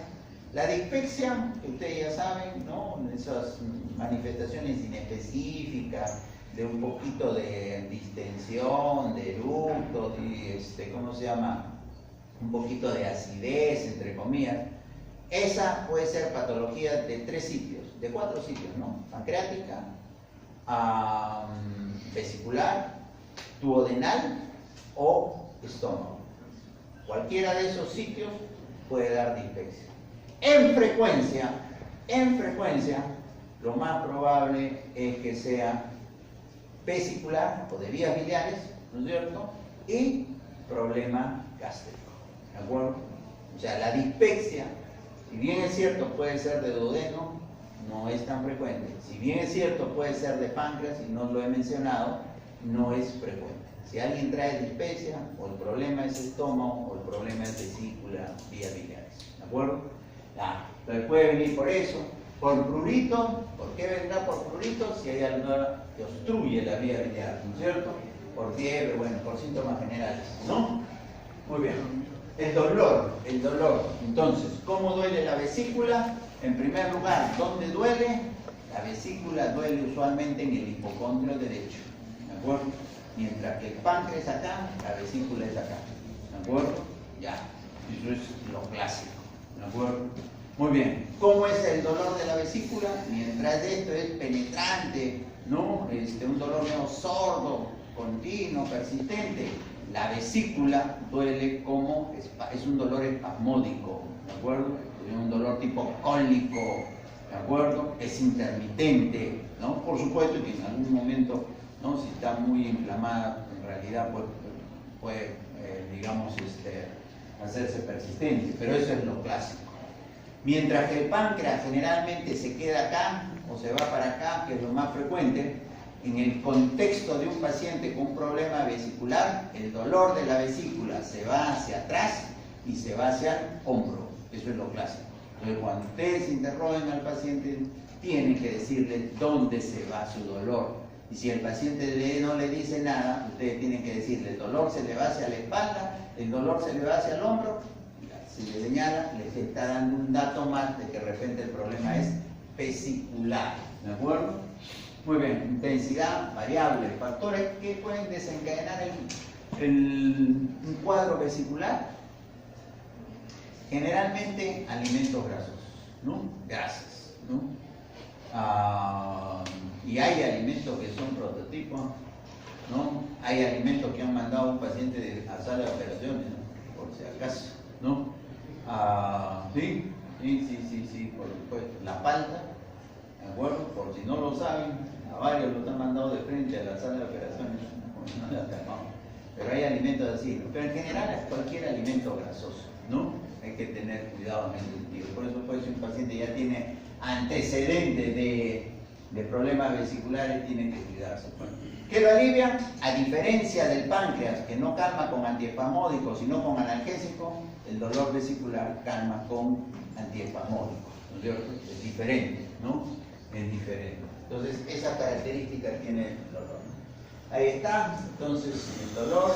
La dispepsia, que ustedes ya saben, ¿no? Esas manifestaciones inespecíficas de un poquito de distensión, de eructos, ¿cómo se llama? Un poquito de acidez, entre comillas. Esa puede ser patología de 3 sitios, de 4 sitios, ¿no? Pancreática, vesicular, duodenal o estómago. Cualquiera de esos sitios puede dar dispepsia. En frecuencia, lo más probable es que sea vesicular o de vías biliares, ¿no es cierto? Y problema gástrico, ¿de acuerdo? O sea, la dispepsia, si bien es cierto puede ser de duodeno, no es tan frecuente. Si bien es cierto puede ser de páncreas, y no lo he mencionado, no es frecuente. Si alguien trae dispepsia, o el problema es estómago, o el problema es vesícula, vías biliares, ¿de acuerdo? Entonces puede venir por eso, por prurito. ¿Por qué vendrá por prurito? Si hay algo que obstruye la vía biliar, ¿no es cierto? Por fiebre, bueno, por síntomas generales, ¿no? Muy bien. El dolor. Entonces, ¿cómo duele la vesícula? En primer lugar, ¿dónde duele? La vesícula duele usualmente en el hipocondrio derecho, ¿de acuerdo? Mientras que el páncreas acá, la vesícula es acá, ¿de acuerdo? Ya, eso es lo clásico, ¿de acuerdo? Muy bien, ¿cómo es el dolor de la vesícula? Mientras esto es penetrante, ¿no? Un dolor medio sordo, continuo, persistente. La vesícula duele como, es un dolor espasmódico, ¿de acuerdo? Es un dolor tipo cólico, ¿de acuerdo? Es intermitente, ¿no? Por supuesto que en algún momento, ¿no? Si está muy inflamada, en realidad puede digamos, hacerse persistente, pero eso es lo clásico. Mientras que el páncreas generalmente se queda acá o se va para acá, que es lo más frecuente, en el contexto de un paciente con un problema vesicular, el dolor de la vesícula se va hacia atrás y se va hacia el hombro. Eso es lo clásico. Entonces, cuando ustedes interroguen al paciente, tienen que decirle dónde se va su dolor. Y si el paciente no le dice nada, ustedes tienen que decirle, el dolor se le va hacia la espalda, el dolor se le va hacia el hombro. Si le señala, les está dando un dato más de que de repente el problema es vesicular. ¿De acuerdo? Muy bien, intensidad variable, factores que pueden desencadenar un cuadro vesicular. Generalmente alimentos grasos, ¿no? Grasas, ¿no? Y hay alimentos que son prototipos, ¿no? Hay alimentos que han mandado a un paciente a sala de operaciones, ¿no? Por si acaso, ¿no? Sí, por supuesto. La palta, ¿de acuerdo? Por si no lo saben, a varios los han mandado de frente a la sala de operaciones, no la llamamos. Pero hay alimentos así, ¿no? Pero en general es cualquier alimento grasoso, ¿no? Hay que tener cuidado en ese sentido. Por eso, pues, si un paciente ya tiene antecedentes de problemas vesiculares, tiene que cuidarse. ¿Qué lo alivian? A diferencia del páncreas, que no calma con antiespasmódico, sino con analgésico, el dolor vesicular calma con antiespasmódico, ¿no es cierto? Es diferente, ¿no? Es diferente. Entonces, esa característica tiene el dolor. Ahí está, entonces, el dolor,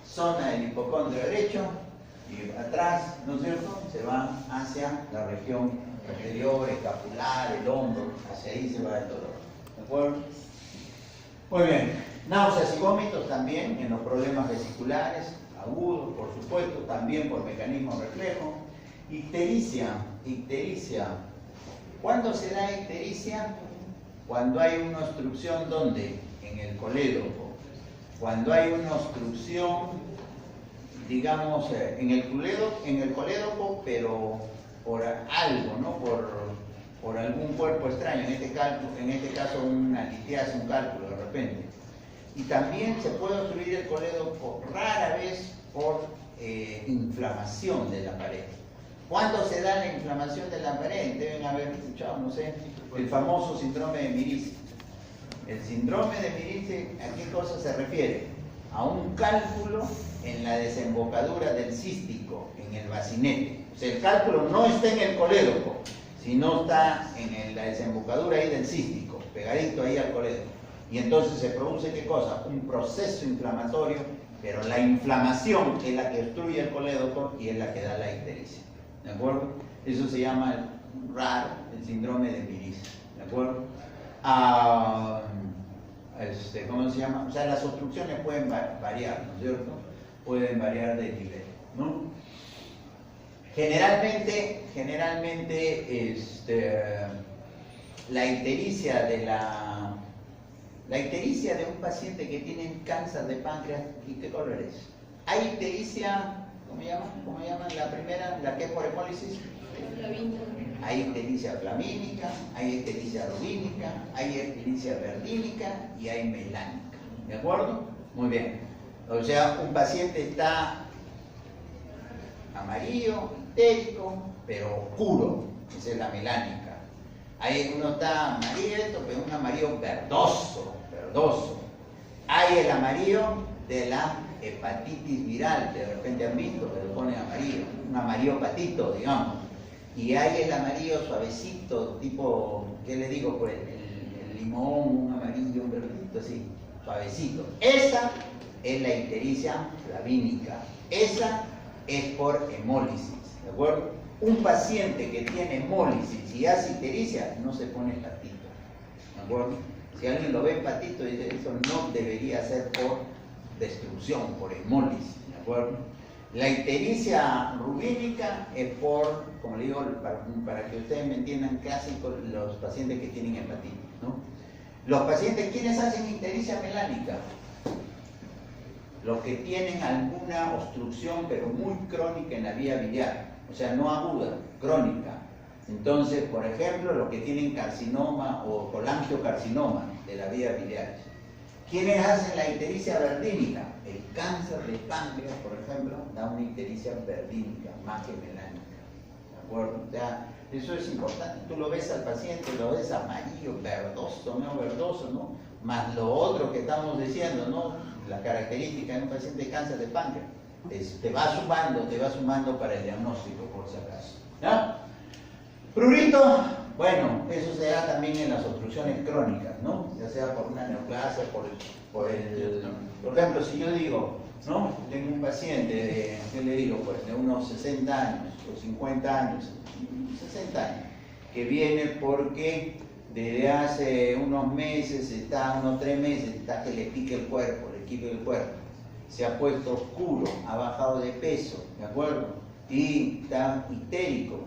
zona del hipocondrio derecho, y atrás, ¿no es cierto? Se va hacia la región posterior, escapular, el hombro, hacia ahí se va el dolor. ¿De acuerdo? Muy bien. Náuseas y vómitos también en los problemas vesiculares, agudos, por supuesto, también por mecanismo reflejo. Ictericia. ¿Cuándo se da ictericia? Cuando hay una obstrucción, ¿dónde? En el colédoco. Cuando hay una obstrucción, digamos, en el colédoco, pero por algo, ¿no? Por algún cuerpo extraño, en este caso una litiasis, un cálculo de repente. Y también se puede obstruir el colédoco rara vez por inflamación de la pared. ¿Cuándo se da la inflamación de la pared? Deben haber escuchado, no sé, el famoso síndrome de Mirice. El síndrome de Mirice, ¿a qué cosa se refiere? A un cálculo en la desembocadura del cístico, en el bacinete. O sea, el cálculo no está en el colédoco, sino está en la desembocadura ahí del cístico, pegadito ahí al colédoco. Y entonces se produce, ¿qué cosa? Un proceso inflamatorio, pero la inflamación es la que obstruye el colédoco y es la que da la ictericia. ¿De acuerdo? Eso se llama raro, el síndrome de Mirice. ¿De acuerdo? ¿Cómo se llama? O sea, las obstrucciones pueden variar, ¿no es cierto? Pueden variar de nivel, ¿no? Generalmente, la ictericia de un paciente que tiene cáncer de páncreas, ¿y qué color es? Hay ictericia, ¿cómo llaman? La primera, la que es por hemólisis. Hay ictericia flamínica, hay ictericia rubínica, hay ictericia verdínica y hay melánica. ¿De acuerdo? Muy bien. O sea, un paciente está amarillo, ictérico, pero oscuro. Esa es la melánica. Ahí uno está amarillo, pero un amarillo verdoso. Hay el amarillo de la hepatitis viral, que de repente han visto, que lo ponen amarillo, un amarillo patito, digamos. Y hay el amarillo suavecito, tipo, ¿qué le digo? Pues el limón, un amarillo, un verdito así, suavecito. Esa es la ictericia flavínica. Esa es por hemólisis, ¿de acuerdo? Un paciente que tiene hemólisis y hace ictericia no se pone patito, ¿de acuerdo? Si alguien lo ve patito, dice, eso no debería ser por destrucción, por hemólisis, ¿de acuerdo? La ictericia rubínica es por, como le digo, para que ustedes me entiendan, clásico, los pacientes que tienen hepatitis, ¿no? Los pacientes, ¿quiénes hacen ictericia melánica? Los que tienen alguna obstrucción, pero muy crónica en la vía biliar, o sea, no aguda, crónica. Entonces, por ejemplo, los que tienen carcinoma o colangiocarcinoma de la vía biliar. ¿Quiénes hacen la ictericia verdínica? El cáncer de páncreas, por ejemplo, da una ictericia verdínica, más que melánica. ¿De acuerdo? O sea, eso es importante. Tú lo ves al paciente, lo ves amarillo, verdoso, no verdoso, ¿no? Más lo otro que estamos diciendo, ¿no? La característica de un paciente de cáncer de páncreas. Te va sumando para el diagnóstico, por si acaso. ¿Ya? Prurito, Bueno, eso se da también en las obstrucciones crónicas, ¿no? Ya sea por una neoplasia, por ejemplo, si yo digo, ¿no? Tengo un paciente de, ¿qué le digo? Pues de unos 60 años, o 50 años, 60 años, que viene porque desde hace unos meses, unos 3 meses, está que le pique el cuerpo, se ha puesto oscuro, ha bajado de peso, ¿de acuerdo? Y está histérico.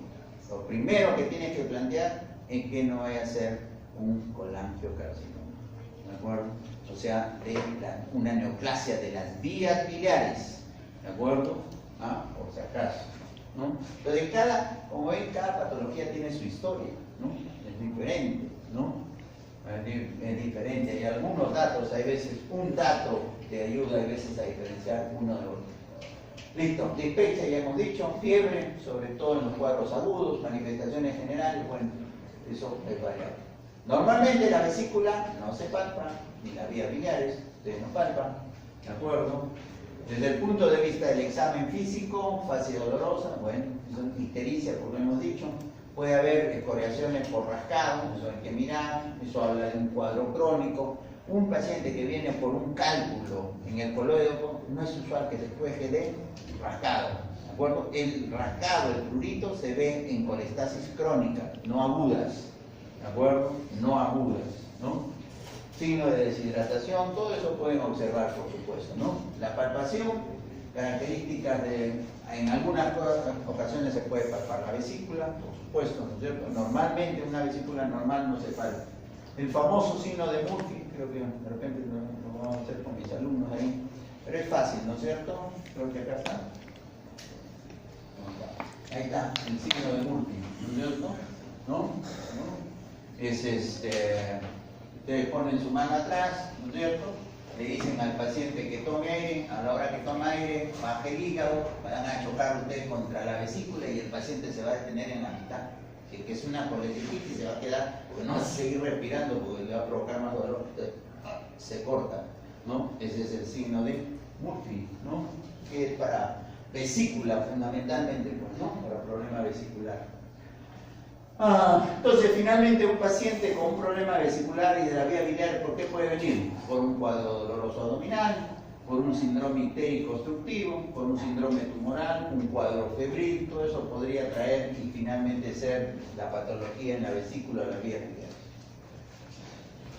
Lo primero que tienes que plantear es que no vaya a ser un colangiocarcinoma, ¿de acuerdo? O sea, una neoplasia de las vías biliares, ¿de acuerdo? Por si acaso, ¿no? Entonces, como ven, cada patología tiene su historia, ¿no? Es diferente, ¿no? Es diferente, hay algunos datos, hay veces un dato te ayuda, hay veces a diferenciar uno de otro. Listo, dispepsia ya hemos dicho, fiebre, sobre todo en los cuadros agudos, manifestaciones generales, bueno, eso es variable. Normalmente la vesícula no se palpa, ni las vías biliares, ustedes no palpan, ¿de acuerdo? Desde el punto de vista del examen físico, fase dolorosa, bueno, son ictericia, como lo hemos dicho, puede haber escoriaciones por rascado, eso hay que mirar, eso habla de un cuadro crónico. Un paciente que viene por un cálculo en el coloideo no es usual que después quede rascado, ¿de acuerdo? El rascado, el prurito, se ve en colestasis crónica, no agudas, ¿de acuerdo? No agudas, ¿no? Signo de deshidratación, todo eso pueden observar, por supuesto, ¿no? La palpación, características en algunas ocasiones se puede palpar la vesícula, por supuesto, ¿no es cierto? Normalmente una vesícula normal no se palpa. El famoso signo de Murphy, creo que de repente lo vamos a hacer con mis alumnos ahí, pero es fácil, ¿no es cierto? Creo que acá está. Ahí está, el signo de Murphy, ¿no es cierto? ¿No? Es ustedes ponen su mano atrás, ¿no es cierto? Le dicen al paciente que tome aire, a la hora que toma aire, baje el hígado, van a chocar ustedes contra la vesícula y el paciente se va a detener en la mitad. Si es que es una colecitis, se va a quedar, porque no va a seguir respirando porque le va a provocar más dolor, entonces se corta, ¿no? Ese es el signo de Murphy, ¿no? Que es para vesícula fundamentalmente, pues, ¿no? Para problema vesicular. Entonces, finalmente, un paciente con un problema vesicular y de la vía biliar, ¿por qué puede venir? Por un cuadro doloroso abdominal, por un síndrome ictérico obstructivo, por un síndrome tumoral, un cuadro febril, todo eso podría traer y finalmente ser la patología en la vesícula o la vía biliar.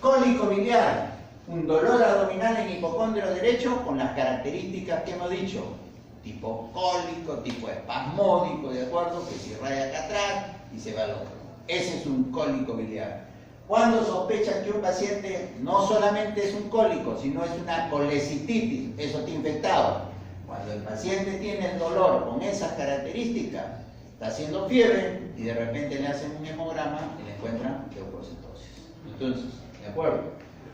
Cólico biliar, un dolor abdominal en hipocondrio derecho con las características que hemos dicho, tipo cólico, tipo espasmódico, ¿de acuerdo? Que se irradia acá atrás y se va al otro. Ese es un cólico biliar. Cuando sospechan que un paciente no solamente es un cólico, sino es una colecititis, eso está infectado. Cuando el paciente tiene el dolor con esas características, está haciendo fiebre y de repente le hacen un hemograma y le encuentran leucocitosis. Entonces, ¿de acuerdo?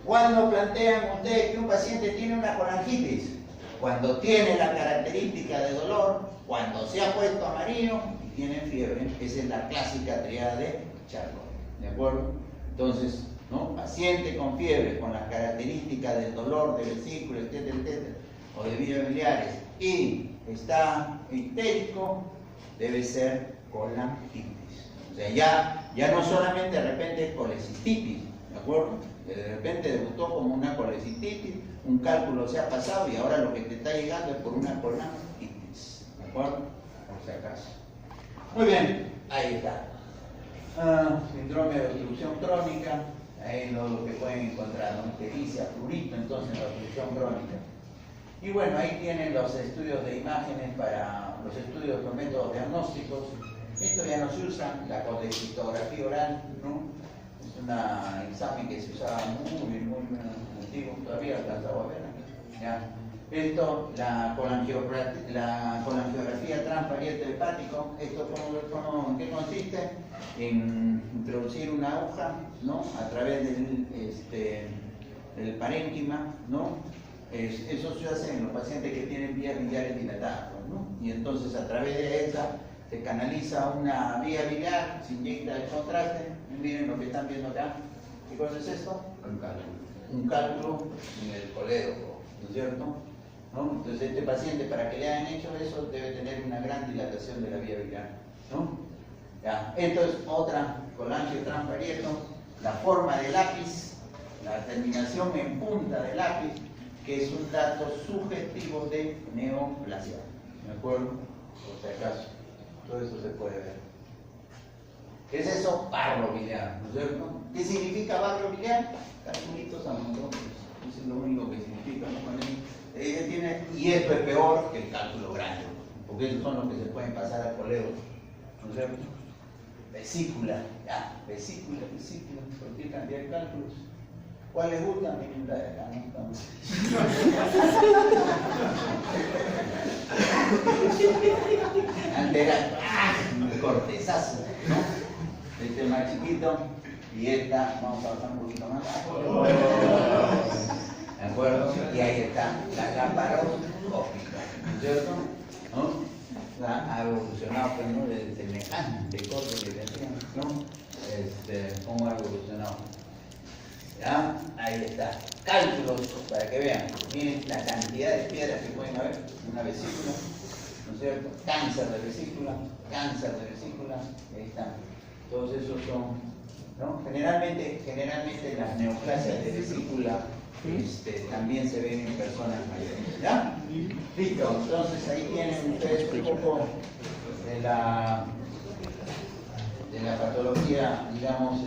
Cuando plantean ustedes que un paciente tiene una colangitis, cuando tiene la característica de dolor, cuando se ha puesto amarillo y tiene fiebre, esa es la clásica triada de Charcot, ¿de acuerdo? Entonces, ¿no? Paciente con fiebre, con las características del dolor, de vesícula, etcétera, etcétera, o de vías biliares, y está histérico, debe ser colangitis. O sea, ya no solamente de repente es colecistitis, ¿de acuerdo? De repente debutó como una colecistitis, un cálculo se ha pasado y ahora lo que te está llegando es por una colangitis, ¿de acuerdo? Por si acaso. Muy bien, ahí está. Síndrome de obstrucción crónica, ahí es lo que pueden encontrar, ¿no? Ictericia, prurito, entonces la obstrucción crónica. Y bueno, ahí tienen los estudios de imágenes para los estudios con métodos diagnósticos. Esto ya no se usa, la colecistografía oral, ¿no? Es un examen que se usaba muy antiguo, todavía alcanzaba a ver aquí, ¿ya? Esto, la colangiografía transpariente hepático, ¿esto en qué consiste? En introducir una aguja, ¿no? A través del parénquima, ¿no? Eso se hace en los pacientes que tienen vías biliares dilatadas, ¿no? Y entonces a través de esa se canaliza una vía biliar, se inyecta el contraste. Miren lo que están viendo acá. ¿Qué cosa es esto? Un cálculo. Un cálculo en el colédoco, ¿no es cierto? ¿No? Entonces este paciente, para que le hayan hecho eso, debe tener una gran dilatación de la vía biliar, ¿no? Ya. Esto es otra colangiotransparieto, la forma del lápiz, la terminación en punta del lápiz, que es un dato sugestivo de neoplasia. ¿De acuerdo? Por si acaso, todo eso se puede ver. ¿Qué es eso? Barro biliar, ¿no es cierto? ¿Qué significa barro biliar? Calculitos a montón, eso es lo único que significa, ¿no? Y esto es peor que el cálculo grande, porque esos son los que se pueden pasar a coleos, ¿no es cierto? Vesícula, ya, vesícula, cualquier cantidad de cálculos. ¿Cuál les gusta? A mí me gusta de acá, ¿no? Altera, un cortezazo, ¿no? Este es más chiquito y esta, vamos a bajar un poquito más. ¿De acuerdo? Y ahí está la laparoscópica, ¿no es cierto? ¿No? Ha evolucionado, pues, ¿no? De semejante cosa que decían, ¿no? ¿Cómo ha evolucionado? ¿Ya? Ahí está. Cálculos, para que vean. Miren la cantidad de piedras que pueden haber. Una vesícula, ¿no es cierto? Cáncer de vesícula, ahí están. Todos esos son, ¿no? Generalmente las neoplasias de vesícula también se ven en personas mayores. ¿Ya? Listo. Entonces ahí tienen ustedes un poco de la patología, digamos,